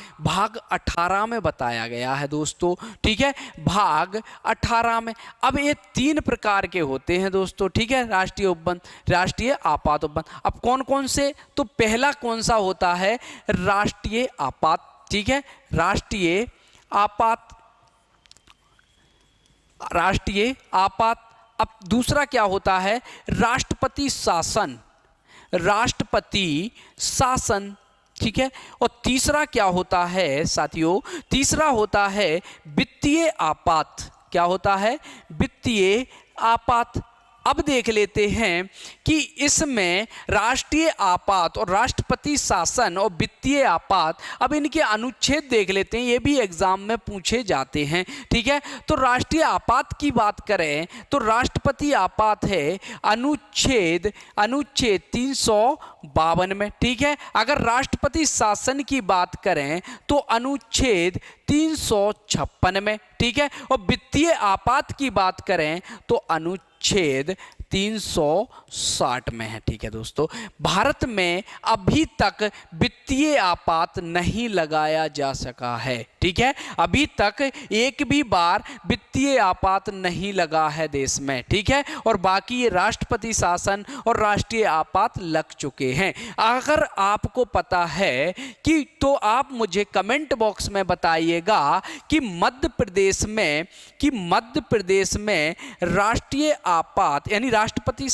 18 में बताया गया है दोस्तों, ठीक है, भाग 18 में। अब ये 3 प्रकार के होते हैं दोस्तों, ठीक है, राष्ट्रीय उपबंध, राष्ट्रीय आपात उपबंध। अब कौन कौन से, तो पहला कौन सा होता है, राष्ट्रीय आपात, ठीक है, राष्ट्रीय आपात, राष्ट्रीय आपात। अब दूसरा क्या होता है, राष्ट्रपति शासन, राष्ट्रपति शासन, ठीक है। और तीसरा क्या होता है साथियों, तीसरा होता है वित्तीय आपात। क्या होता है, वित्तीय आपात। अब देख लेते हैं कि इसमें राष्ट्रीय आपात और राष्ट्रपति शासन और वित्तीय आपात, अब इनके अनुच्छेद देख लेते हैं, ये भी एग्जाम में पूछे जाते हैं, ठीक है। तो राष्ट्रीय आपात की बात करें तो राष्ट्रपति आपात है अनुच्छेद 352 में, ठीक है। अगर राष्ट्रपति शासन की बात करें तो अनुच्छेद 356 में, ठीक है। और वित्तीय आपात की बात करें तो अनुच्छेद 360 में है, ठीक है दोस्तों। भारत में अभी तक वित्तीय आपात नहीं लगाया जा सका है, ठीक है, अभी तक एक भी बार वित्तीय आपात नहीं लगा है देश में, ठीक है। और बाकी ये राष्ट्रपति शासन और राष्ट्रीय आपात लग चुके हैं। अगर आपको पता है कि तो आप मुझे कमेंट बॉक्स में बताइएगा कि मध्य प्रदेश में राष्ट्रीय आपात यानी राष्ट्रपति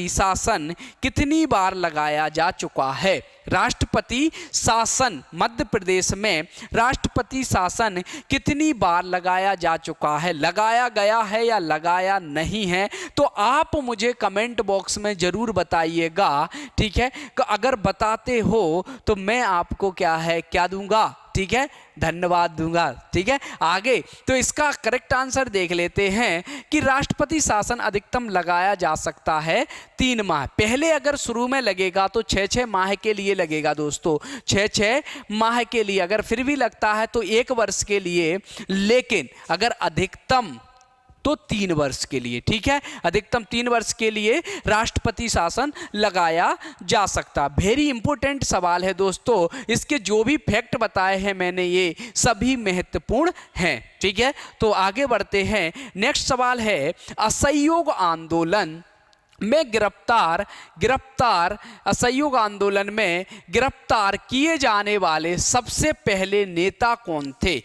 शासन कितनी बार लगाया जा चुका है। राष्ट्रपति शासन, मध्य प्रदेश में राष्ट्रपति शासन कितनी बार लगाया जा चुका है, लगाया गया है या लगाया नहीं है, तो आप मुझे कमेंट बॉक्स में जरूर बताइएगा, ठीक है। अगर बताते हो तो मैं आपको क्या दूंगा, ठीक है, धन्यवाद दूंगा, ठीक है। आगे तो इसका करेक्ट आंसर देख लेते हैं कि राष्ट्रपति शासन अधिकतम लगाया जा सकता है 3 माह। पहले अगर शुरू में लगेगा तो 6-6 माह के लिए लगेगा दोस्तों, 6-6 माह के लिए। अगर फिर भी लगता है तो 1 वर्ष के लिए, लेकिन अगर अधिकतम तो 3 वर्ष के लिए, ठीक है, अधिकतम 3 वर्ष के लिए राष्ट्रपति शासन लगाया जा सकता। वेरी इंपॉर्टेंट सवाल है दोस्तों, इसके जो भी फैक्ट बताए हैं मैंने ये सभी महत्वपूर्ण हैं, ठीक है। तो आगे बढ़ते हैं। नेक्स्ट सवाल है, असहयोग आंदोलन में असहयोग आंदोलन में गिरफ्तार किए जाने वाले सबसे पहले नेता कौन थे।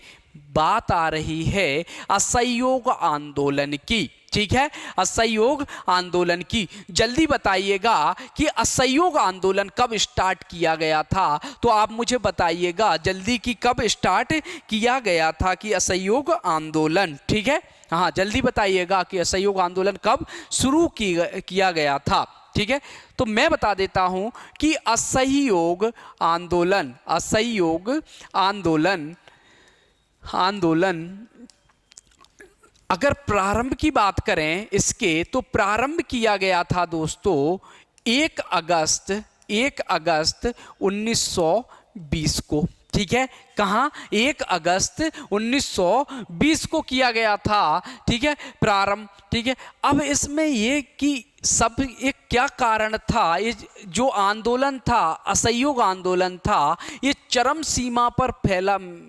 बात आ रही है असहयोग आंदोलन की, ठीक है, असहयोग आंदोलन की। जल्दी बताइएगा कि असहयोग आंदोलन कब स्टार्ट किया गया था, तो आप मुझे बताइएगा जल्दी कि कब स्टार्ट किया गया था कि असहयोग आंदोलन, ठीक है, हाँ जल्दी बताइएगा कि असहयोग आंदोलन कब शुरू किया गया था, ठीक है। तो मैं बता देता हूं कि असहयोग आंदोलन अगर प्रारंभ की बात करें इसके, तो प्रारंभ किया गया था दोस्तों 1 अगस्त 1920 को, ठीक है। कहाँ, 1 अगस्त 1920 को किया गया था, ठीक है, प्रारंभ, ठीक है। अब इसमें ये कि सब एक क्या कारण था, ये जो आंदोलन था, असहयोग आंदोलन था, ये चरम सीमा पर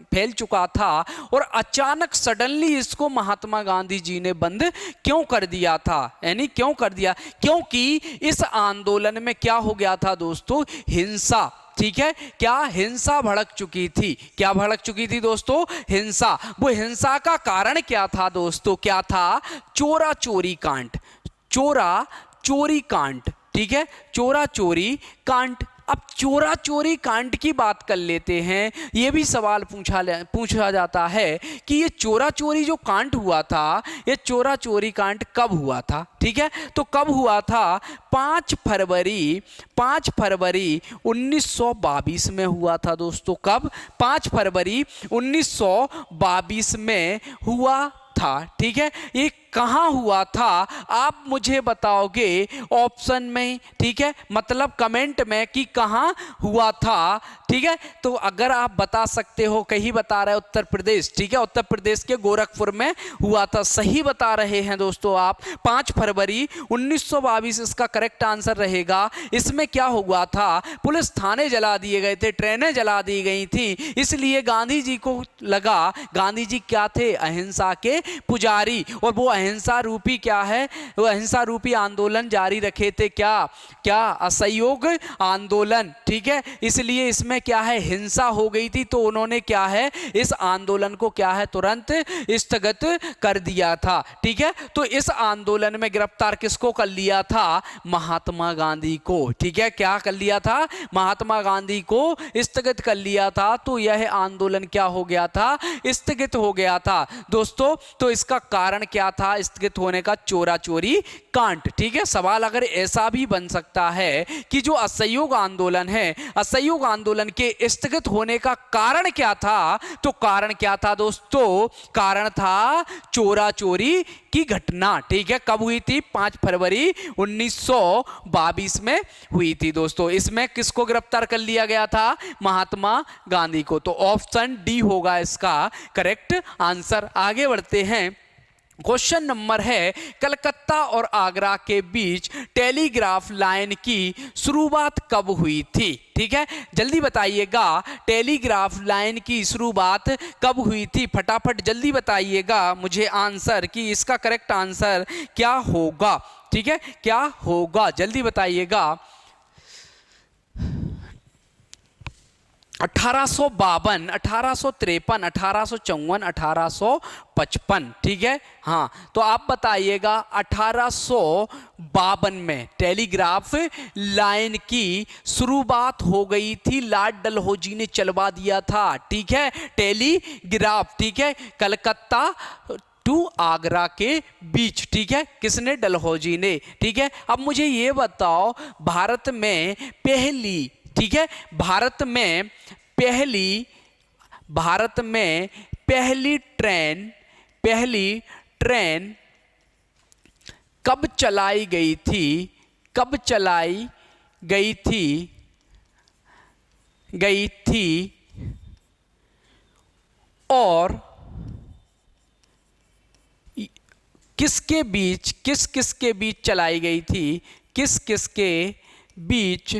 फैल चुका था और अचानक सडनली इसको महात्मा गांधी जी ने बंद क्यों कर दिया था, यानी क्यों कर दिया, क्योंकि इस आंदोलन में क्या हो गया था दोस्तों, हिंसा, ठीक है, क्या हिंसा भड़क चुकी थी, क्या भड़क चुकी थी दोस्तों, हिंसा। वो हिंसा का कारण क्या था दोस्तों, क्या था, चोरा चोरी कांड, ठीक है, चोरा चोरी कांड, अब चोरा चोरी कांड की बात कर लेते हैं। ये भी सवाल पूछा जाता है कि ये चोरा चोरी जो कांड हुआ था, ये चोरा चोरी कांड कब हुआ था। ठीक है, तो कब हुआ था? 5 फरवरी 1922 में हुआ था दोस्तों। कब? 5 फरवरी 1922 में हुआ था। ठीक है, ये कहाँ हुआ था आप मुझे बताओगे ऑप्शन में। ठीक है, मतलब कमेंट में कि कहाँ हुआ था। ठीक है, तो अगर आप बता सकते हो, कहीं बता रहे उत्तर प्रदेश। ठीक है, उत्तर प्रदेश के गोरखपुर में हुआ था, सही बता रहे हैं दोस्तों आप। 5 फरवरी 1922 इसका करेक्ट आंसर रहेगा। इसमें क्या हुआ था? पुलिस थाने जला दिए गए थे, ट्रेनें जला दी गई थी, इसलिए गांधी जी को लगा, गांधी जी क्या थे? अहिंसा के पुजारी, और वो अहिंसा रूपी क्या है? वो अहिंसा रूपी आंदोलन जारी रखे थे। क्या असहयोग आंदोलन। ठीक है, इसलिए इसमें क्या है? हिंसा हो गई थी, तो उन्होंने क्या है? इस आंदोलन को क्या है? तुरंत स्थगित कर दिया था। ठीक है, तो इस आंदोलन में गिरफ्तार किसको कर लिया था? महात्मा गांधी को। ठीक है, क्या कर लिया था? महात्मा गांधी को स्थगित कर लिया था। तो यह आंदोलन क्या हो गया था? स्थगित हो गया था दोस्तों। तो इसका कारण क्या था स्थगित होने का? चोरा चोरी कांड। ठीक है, सवाल अगर ऐसा भी बन सकता है कि जो असहयोग आंदोलन है, असहयोग आंदोलन के स्थगित होने का कारण क्या था? तो कारण क्या था दोस्तों? कारण था चोरा चोरी की घटना। ठीक है, कब हुई थी? 5 फरवरी 1922 में हुई थी दोस्तों। इसमें किसको गिरफ्तार कर लिया गया था? महात्मा गांधी को। तो ऑप्शन डी होगा इसका करेक्ट आंसर। आगे बढ़ते हैं। क्वेश्चन नंबर है, कलकत्ता और आगरा के बीच टेलीग्राफ लाइन की शुरुआत कब हुई थी? ठीक है, जल्दी बताइएगा, टेलीग्राफ लाइन की शुरुआत कब हुई थी? फटाफट जल्दी बताइएगा मुझे आंसर कि इसका करेक्ट आंसर क्या होगा। ठीक है, क्या होगा जल्दी बताइएगा। 1852, 1853, 1854, 1855। ठीक है, हाँ, तो आप बताइएगा 1852 में टेलीग्राफ लाइन की शुरुआत हो गई थी, लॉर्ड डलहौजी ने चलवा दिया था। ठीक है, टेलीग्राफ। ठीक है, कलकत्ता टू आगरा के बीच। ठीक है, किसने? डलहौजी ने। ठीक है, अब मुझे ये बताओ, भारत में पहली, ठीक है, भारत में पहली ट्रेन कब चलाई गई थी? कब चलाई गई थी और किसके बीच, किसके बीच चलाई गई थी? किसके बीच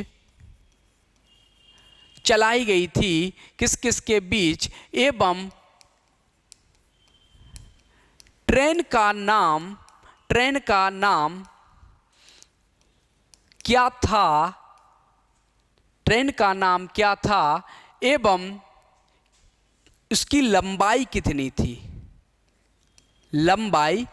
चलाई गई थी? किसके बीच? एवं ट्रेन का नाम क्या था? ट्रेन का नाम क्या था एवं उसकी लंबाई कितनी थी? लंबाई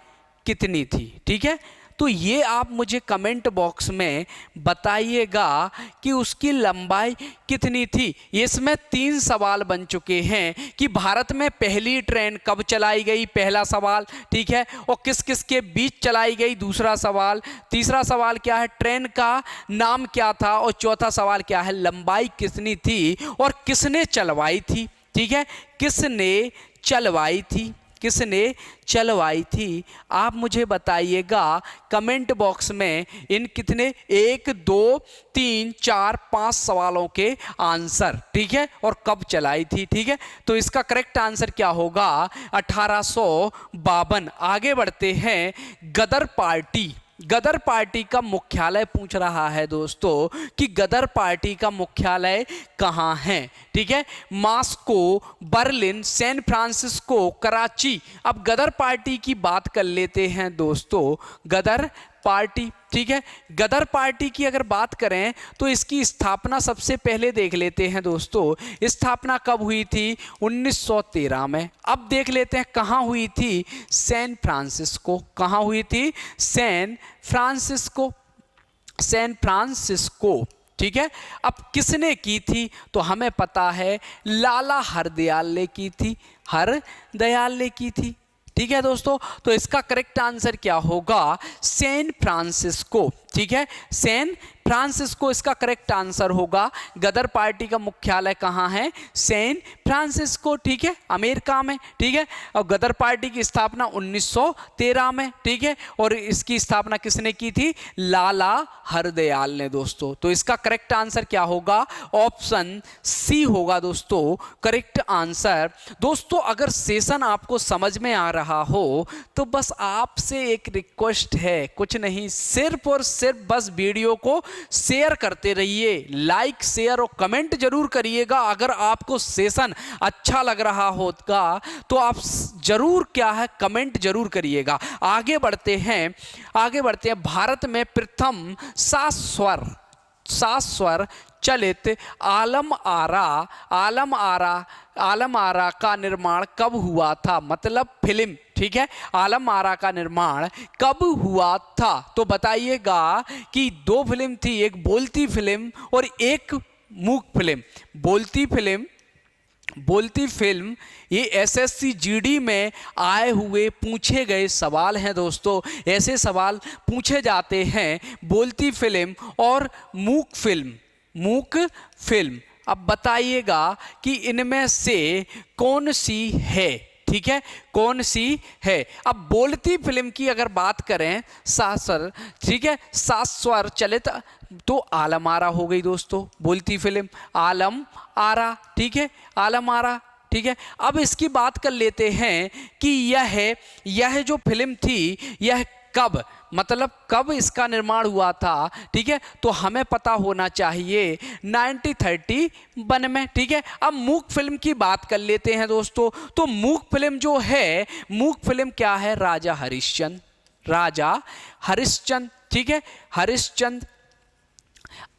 कितनी थी? ठीक है, तो ये आप मुझे कमेंट बॉक्स में बताइएगा कि उसकी लंबाई कितनी थी। इसमें 3 सवाल बन चुके हैं कि भारत में पहली ट्रेन कब चलाई गई, पहला सवाल। ठीक है, और किस किस के बीच चलाई गई, दूसरा सवाल। तीसरा सवाल क्या है? ट्रेन का नाम क्या था। और चौथा सवाल क्या है? लंबाई कितनी थी और किसने चलवाई थी। ठीक है, किसने चलवाई थी? किसने चलवाई थी? आप मुझे बताइएगा कमेंट बॉक्स में इन कितने 1 2 3 4 5 सवालों के आंसर। ठीक है, और कब चलाई थी। ठीक है, तो इसका करेक्ट आंसर क्या होगा? 1852। आगे बढ़ते हैं। गदर पार्टी का मुख्यालय पूछ रहा है दोस्तों कि गदर पार्टी का मुख्यालय कहाँ है। ठीक है, Moscow, Berlin, San Francisco, Karachi. अब गदर पार्टी की बात कर लेते हैं दोस्तों। गदर पार्टी, ठीक है, गदर पार्टी की अगर बात करें तो इसकी स्थापना सबसे पहले देख लेते हैं दोस्तों। स्थापना कब हुई थी? 1913 में। अब देख लेते हैं कहाँ हुई थी? San Francisco. कहाँ हुई थी? San Francisco. ठीक है। अब किसने की थी, तो हमें पता है लाला हरदयाल ने की थी, हरदयाल ने की थी, ठीक है दोस्तों। तो इसका करेक्ट आंसर क्या होगा, सैन फ्रांसिस्को, ठीक है, सैन फ्रांसिस्को इसका करेक्ट आंसर होगा। गदर पार्टी का मुख्यालय कहाँ है, सैन फ्रांसिस्को, ठीक है, अमेरिका में, ठीक है। और गदर पार्टी की स्थापना 1913 में, ठीक है, और इसकी स्थापना किसने की थी, लाला हरदयाल ने दोस्तों। तो इसका करेक्ट आंसर क्या होगा, ऑप्शन सी होगा दोस्तों करेक्ट आंसर। दोस्तों अगर सेशन आपको समझ में आ रहा हो तो बस आपसे एक रिक्वेस्ट है, कुछ नहीं, सिर्फ और सिर्फ बस वीडियो को शेयर करते रहिए, लाइक शेयर और कमेंट जरूर करिएगा। अगर आपको सेशन अच्छा लग रहा होगा तो आप जरूर क्या है, कमेंट जरूर करिएगा। आगे बढ़ते हैं, आगे बढ़ते हैं। भारत में प्रथम सात स्वर चलित आलम आरा का निर्माण कब हुआ था, मतलब फिल्म, ठीक है, आलम आरा का निर्माण कब हुआ था। तो बताइएगा कि दो फिल्म थी, एक बोलती फिल्म और एक मूक फिल्म। बोलती फिल्म ये एसएससी जीडी में आए हुए पूछे गए सवाल हैं दोस्तों। ऐसे सवाल पूछे जाते हैं, बोलती फिल्म और मूक फिल्म। अब बताइएगा कि इनमें से कौन सी है, ठीक है, कौन सी है। अब बोलती फिल्म की अगर बात करें, सात स्वर, ठीक है, सात स्वर चलित, तो आलम आरा हो गई दोस्तों, बोलती फिल्म आलम आरा, ठीक है, आलम आरा, ठीक है। अब इसकी बात कर लेते हैं कि यह जो फिल्म थी यह कब, मतलब कब इसका निर्माण हुआ था, ठीक है। तो हमें पता होना चाहिए 1931 में, ठीक है। अब मूक फिल्म की बात कर लेते हैं दोस्तों। तो मूक फिल्म जो है, मूक फिल्म क्या है, राजा हरिश्चंद्र, ठीक है, हरिश्चंद्र।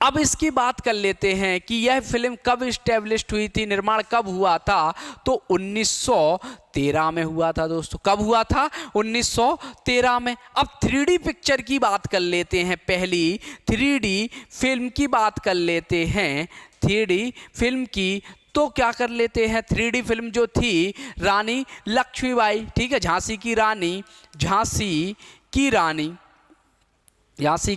अब इसकी बात कर लेते हैं कि यह फिल्म कब इस्टेब्लिश्ड हुई थी, निर्माण कब हुआ था, तो 1913 में हुआ था दोस्तों। कब हुआ था, 1913 में। अब 3D पिक्चर की बात कर लेते हैं, पहली 3D फिल्म की बात कर लेते हैं, 3D फिल्म की। तो क्या कर लेते हैं, 3D फिल्म जो थी रानी लक्ष्मीबाई, ठीक है, झांसी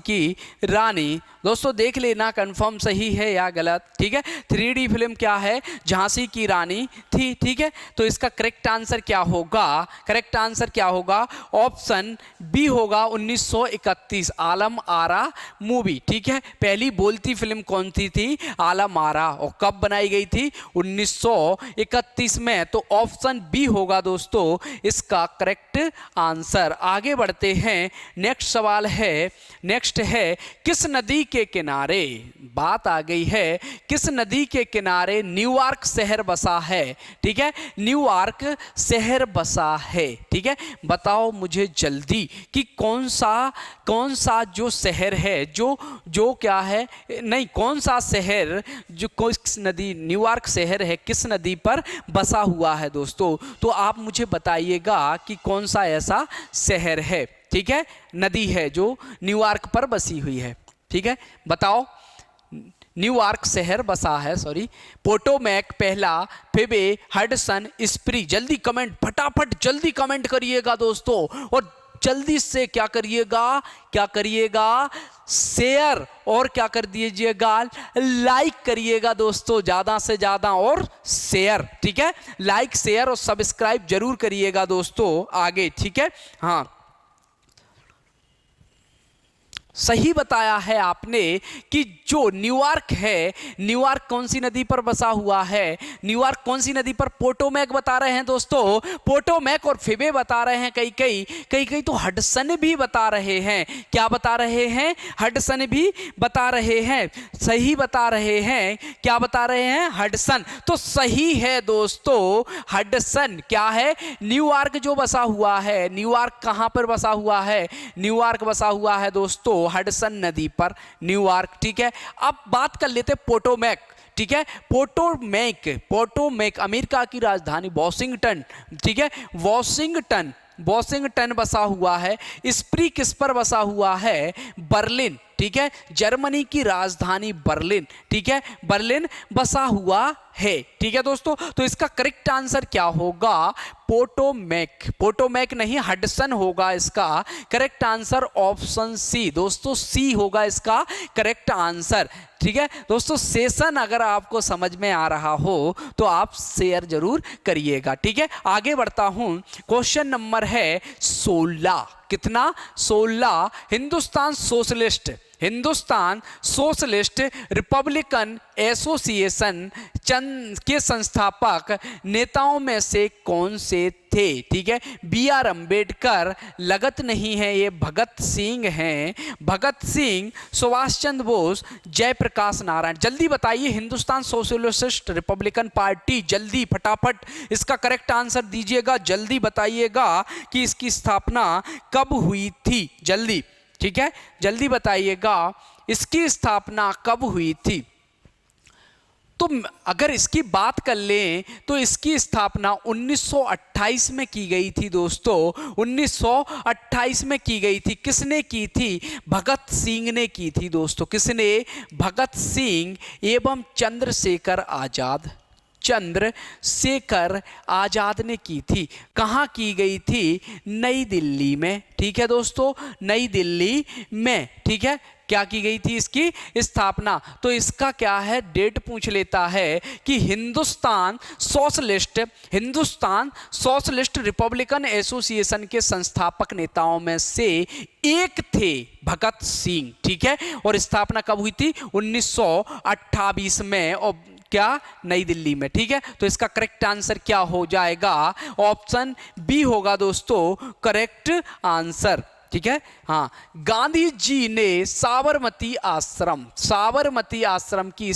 की रानी दोस्तों देख लेना कंफर्म सही है या गलत, ठीक है। 3D फिल्म क्या है, झांसी की रानी थी, ठीक है। तो इसका करेक्ट आंसर क्या होगा, करेक्ट आंसर क्या होगा, ऑप्शन बी होगा 1931 आलम आरा मूवी, ठीक है। पहली बोलती फिल्म कौन सी थी, आलम आरा, और कब बनाई गई थी, 1931 में। तो ऑप्शन बी होगा दोस्तों इसका करेक्ट आंसर। आगे बढ़ते हैं, नेक्स्ट सवाल है, नेक्स्ट है, किस नदी के किनारे, बात आ गई है, किस नदी के किनारे न्यूयॉर्क शहर बसा है, ठीक है, न्यूयॉर्क शहर बसा है, ठीक है। बताओ मुझे जल्दी कि कौन सा जो शहर है, जो क्या है, नहीं, कौन सा शहर जो किस नदी, न्यूयॉर्क शहर है, किस नदी पर बसा हुआ है दोस्तों। तो आप मुझे बताइएगा कि कौन सा ऐसा शहर है, ठीक है, नदी है जो न्यूयॉर्क पर बसी हुई है, ठीक है। बताओ, न्यूयॉर्क शहर बसा है, सॉरी, पोटोमैक पहला, फिबे, हडसन, स्प्री। जल्दी कमेंट, फटाफट जल्दी कमेंट करिएगा दोस्तों, और जल्दी से क्या करिएगा, शेयर, और क्या कर दीजिएगा, लाइक करिएगा दोस्तों, ज़्यादा से ज़्यादा, और शेयर, ठीक है, लाइक शेयर और सब्सक्राइब जरूर करिएगा दोस्तों आगे, ठीक है। हाँ, सही बताया है आपने कि जो न्यूयॉर्क है, न्यूयॉर्क कौन सी नदी पर बसा हुआ है, न्यूयॉर्क कौन सी नदी पर, पोटोमैक बता रहे हैं दोस्तों, पोटोमैक और फिबे बता रहे हैं, कई तो हडसन भी बता रहे हैं। क्या बता रहे हैं, हडसन भी बता रहे हैं, सही बता रहे हैं, क्या बता रहे हैं, हडसन। तो सही है दोस्तों, हडसन क्या है, न्यूयॉर्क जो बसा हुआ है, न्यूयॉर्क कहां पर बसा हुआ है, न्यूयॉर्क बसा हुआ है दोस्तों हडसन नदी पर, न्यूयॉर्क, ठीक है। अब बात कर लेते पोटोमैक, ठीक है, पोटोमैक अमेरिका की राजधानी वॉशिंगटन, ठीक है, वॉशिंगटन बसा हुआ है। स्प्री किस पर बसा हुआ है, बर्लिन, ठीक है, जर्मनी की राजधानी बर्लिन, ठीक है, बर्लिन बसा हुआ है, ठीक है दोस्तों। तो इसका करेक्ट आंसर क्या होगा? पोटोमैक, पोटोमैक नहीं हडसन होगा इसका करेक्ट आंसर, ऑप्शन सी दोस्तों, सी होगा इसका करेक्ट आंसर, ठीक है दोस्तों। सेशन अगर आपको समझ में आ रहा हो तो आप शेयर जरूर करिएगा, ठीक है। आगे बढ़ता हूं, क्वेश्चन नंबर है 16, कितना? 16। हिंदुस्तान सोशलिस्ट रिपब्लिकन एसोसिएशन के संस्थापक नेताओं में से कौन से थे? ठीक है, बी आर अम्बेडकर, लगत नहीं है ये भगत सिंह हैं, भगत सिंह, सुभाष चंद्र बोस, जयप्रकाश नारायण। जल्दी बताइए, हिंदुस्तान सोशलिस्ट रिपब्लिकन पार्टी, जल्दी फटाफट इसका करेक्ट आंसर दीजिएगा, जल्दी बताइएगा कि इसकी स्थापना कब हुई थी, जल्दी, ठीक है, जल्दी बताइएगा इसकी स्थापना कब हुई थी। तो अगर इसकी बात कर लें तो इसकी स्थापना 1928 में की गई थी दोस्तों, 1928 में की गई थी। किसने की थी? भगत सिंह ने की थी दोस्तों। किसने? भगत सिंह एवं चंद्रशेखर आजाद ने की थी। कहाँ की गई थी? नई दिल्ली में, ठीक है दोस्तों, नई दिल्ली में, ठीक है। क्या की गई थी इसकी स्थापना? तो इसका क्या है, डेट पूछ लेता है कि हिंदुस्तान सोशलिस्ट रिपब्लिकन एसोसिएशन के संस्थापक नेताओं में से एक थे भगत सिंह, ठीक है। और स्थापना कब हुई थी? 1928 में, और क्या? नई दिल्ली में, ठीक है। तो इसका करेक्ट आंसर क्या हो जाएगा? ऑप्शन बी होगा दोस्तों करेक्ट आंसर, ठीक है। हाँ, गांधी जी ने साबरमती आश्रम की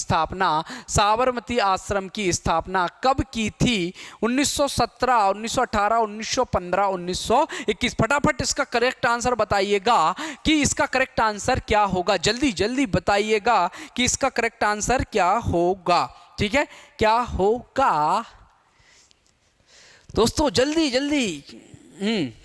स्थापना कब की थी? 1917, 1918, 1915, 1921। फटाफट इसका करेक्ट आंसर बताइएगा कि इसका करेक्ट आंसर क्या होगा, जल्दी जल्दी बताइएगा कि इसका करेक्ट आंसर क्या होगा, ठीक है, क्या होगा दोस्तों, जल्दी जल्दी,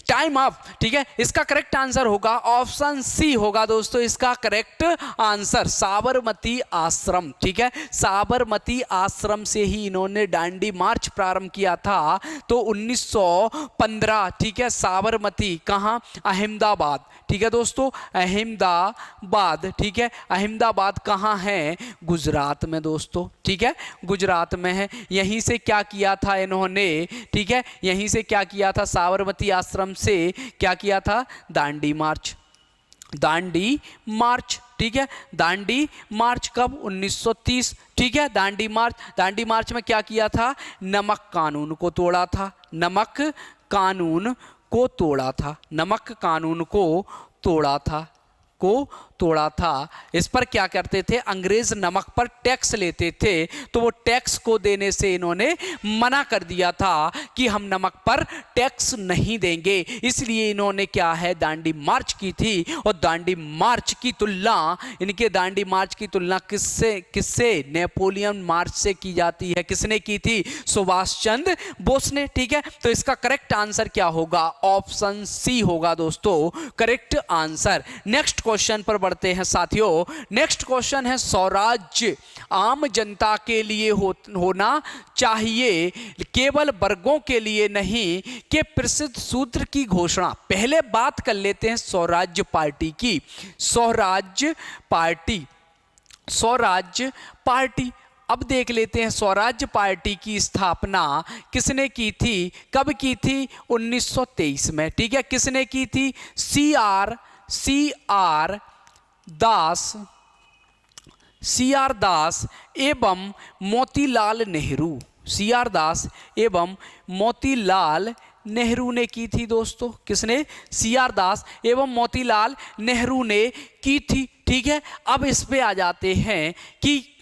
टाइम अप, ठीक है। इसका करेक्ट आंसर होगा ऑप्शन सी होगा दोस्तों, इसका करेक्ट आंसर साबरमती आश्रम, ठीक है। साबरमती आश्रम से ही इन्होंने दांडी मार्च प्रारंभ किया था। तो 1915, ठीक है, साबरमती, कहाँ? अहमदाबाद, ठीक है दोस्तों, अहमदाबाद, ठीक है। अहमदाबाद कहाँ है? गुजरात में दोस्तों, ठीक है, गुजरात में है। यहीं से क्या किया था इन्होंने, ठीक है, यहीं से क्या किया था? साबरमती आश्रम से क्या किया था? दांडी मार्च, ठीक है। दांडी मार्च कब? 1930, ठीक है। दांडी मार्च में क्या किया था? नमक कानून को तोड़ा था, नमक कानून को तोड़ा था। इस पर क्या करते थे? अंग्रेज नमक पर टैक्स लेते थे, तो वो टैक्स को देने से इन्होंने मना कर दिया था कि हम नमक पर टैक्स नहीं देंगे। इसलिए इन्होंने क्या है, दांडी मार्च की थी। और दांडी मार्च की तुलना किससे? नेपोलियन मार्च से की जाती है। किसने की थी? सुभाष चंद्र बोस ने, ठीक है। तो इसका करेक्ट आंसर क्या होगा? ऑप्शन सी होगा दोस्तों करेक्ट आंसर। नेक्स्ट क्वेश्चन पर बढ़ते हैं साथियों। नेक्स्ट क्वेश्चन है, स्वराज्य आम जनता के लिए होना चाहिए, केवल वर्गों के लिए नहीं, के प्रसिद्ध सूत्र की घोषणा। पहले बात कर लेते हैं स्वराज्य पार्टी की। स्वराज्य पार्टी अब देख लेते हैं स्वराज्य पार्टी की स्थापना किसने की थी, कब की थी? 1923 में, ठीक है। किसने की थी? सी आर दास एवं मोतीलाल नेहरू ने की थी दोस्तों। किसने? सी आर दास एवं मोतीलाल नेहरू ने की थी, ठीक है। अब इस पे आ जाते हैं कि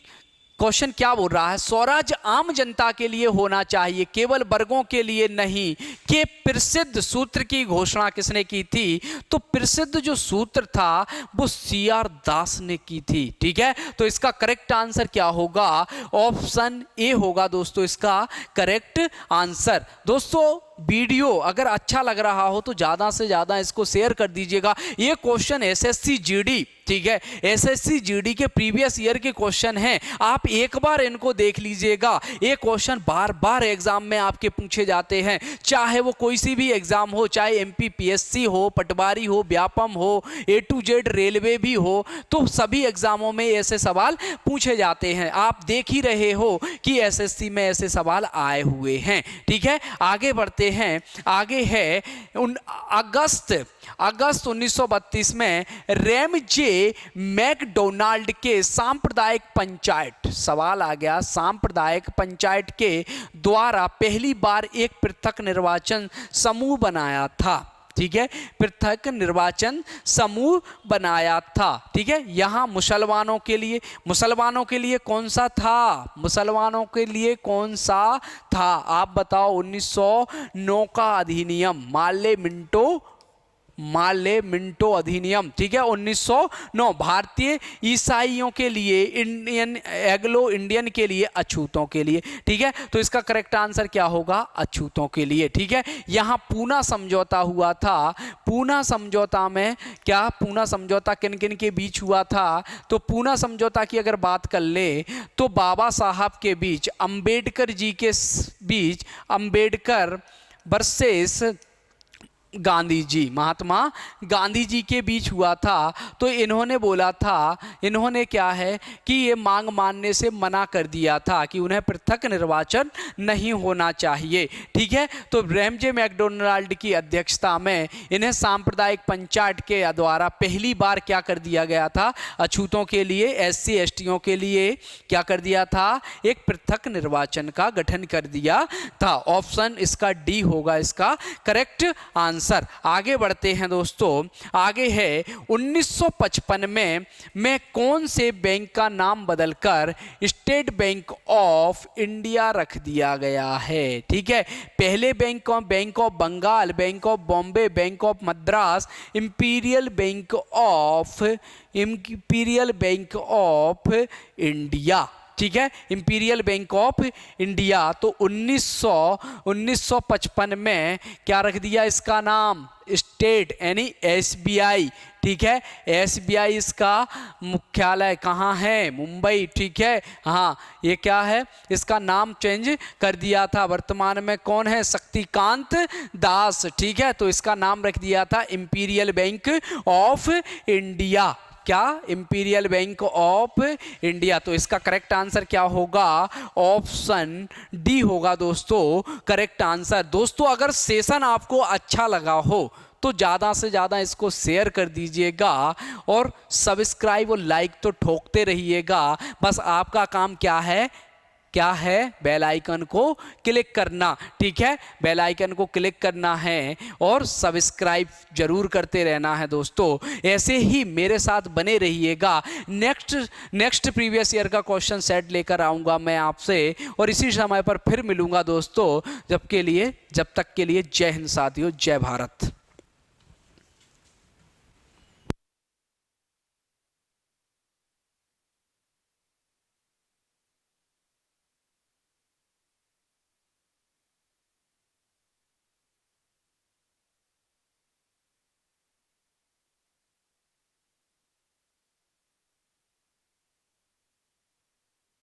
क्वेश्चन क्या बोल रहा है, स्वराज आम जनता के लिए होना चाहिए, केवल वर्गों के लिए नहीं, के प्रसिद्ध सूत्र की घोषणा किसने की थी? तो प्रसिद्ध जो सूत्र था वो सी आर दास ने की थी, ठीक है। तो इसका करेक्ट आंसर क्या होगा? ऑप्शन ए होगा दोस्तों इसका करेक्ट आंसर। दोस्तों वीडियो अगर अच्छा लग रहा हो तो ज़्यादा से ज़्यादा इसको शेयर कर दीजिएगा। ये क्वेश्चन एसएससी जीडी, ठीक है, एसएससी जीडी के प्रीवियस ईयर के क्वेश्चन हैं, आप एक बार इनको देख लीजिएगा। ये क्वेश्चन बार बार एग्जाम में आपके पूछे जाते हैं, चाहे वो कोई सी भी एग्जाम हो, चाहे एमपीपीएससी हो, पटवारी हो, व्यापम हो, A to Z रेलवे भी हो, तो सभी एग्जामों में ऐसे सवाल पूछे जाते हैं। आप देख ही रहे हो कि एसएससी में ऐसे सवाल आए हुए हैं, ठीक है। आगे बढ़ते हैं, आगे है अगस्त 1932 में रैमजे मैकडोनाल्ड के सांप्रदायिक पंचायत, सवाल आ गया, सांप्रदायिक पंचायत के द्वारा पहली बार एक पृथक निर्वाचन समूह बनाया था, ठीक है, पृथक निर्वाचन समूह बनाया था, ठीक है। यहां मुसलमानों के लिए कौन सा था, मुसलमानों के लिए कौन सा था, आप बताओ। 1909 का अधिनियम, मार्ले मिंटो अधिनियम, ठीक है, 1909। भारतीय ईसाइयों के लिए, एंग्लो इंडियन के लिए, अछूतों के लिए, ठीक है। तो इसका करेक्ट आंसर क्या होगा, अछूतों के लिए, ठीक है। यहां पूना समझौता हुआ था। पूना समझौता में क्या, पूना समझौता किन किन के बीच हुआ था, तो पूना समझौता की अगर बात कर ले तो बाबा साहब के बीच, अंबेडकर जी के बीच, अंबेडकर वर्सेस गांधी जी, महात्मा गांधी जी के बीच हुआ था। तो इन्होंने बोला था, इन्होंने क्या है कि ये मांग मानने से मना कर दिया था कि उन्हें पृथक निर्वाचन नहीं होना चाहिए, ठीक है। तो रैमजे मैकडोनाल्ड की अध्यक्षता में इन्हें सांप्रदायिक पंचायत के द्वारा पहली बार क्या कर दिया गया था, अछूतों के लिए, एससी एसटियों के लिए क्या कर दिया था, एक पृथक निर्वाचन का गठन कर दिया था। ऑप्शन इसका डी होगा इसका करेक्ट आंसर। आगे बढ़ते हैं दोस्तों, आगे है 1955 में कौन से बैंक का नाम बदलकर स्टेट बैंक ऑफ इंडिया रख दिया गया है, ठीक है। पहले Bank of Bengal, Bank of Bombay, Bank of Madras, Imperial Bank of India, ठीक है, इंपीरियल बैंक ऑफ इंडिया। तो 1955 में क्या रख दिया इसका नाम, स्टेट यानी एसबीआई, ठीक है। एसबीआई इसका मुख्यालय कहाँ है, मुंबई, ठीक है। हाँ, ये क्या है, इसका नाम चेंज कर दिया था। वर्तमान में कौन है, शक्तिकांत दास, ठीक है। तो इसका नाम रख दिया था इंपीरियल बैंक ऑफ इंडिया, क्या, इंपीरियल बैंक ऑफ इंडिया। तो इसका करेक्ट आंसर क्या होगा, ऑप्शन डी होगा दोस्तों करेक्ट आंसर। दोस्तों अगर सेशन आपको अच्छा लगा हो तो ज़्यादा से ज़्यादा इसको शेयर कर दीजिएगा और सब्सक्राइब और लाइक तो ठोकते रहिएगा। बस आपका काम क्या है, बेल आइकन को क्लिक करना, ठीक है, बेल आइकन को क्लिक करना है और सब्सक्राइब जरूर करते रहना है दोस्तों। ऐसे ही मेरे साथ बने रहिएगा। नेक्स्ट प्रीवियस ईयर का क्वेश्चन सेट लेकर आऊँगा मैं आपसे और इसी समय पर फिर मिलूँगा दोस्तों। जब तक के लिए जय हिंद साथियों, जय भारत।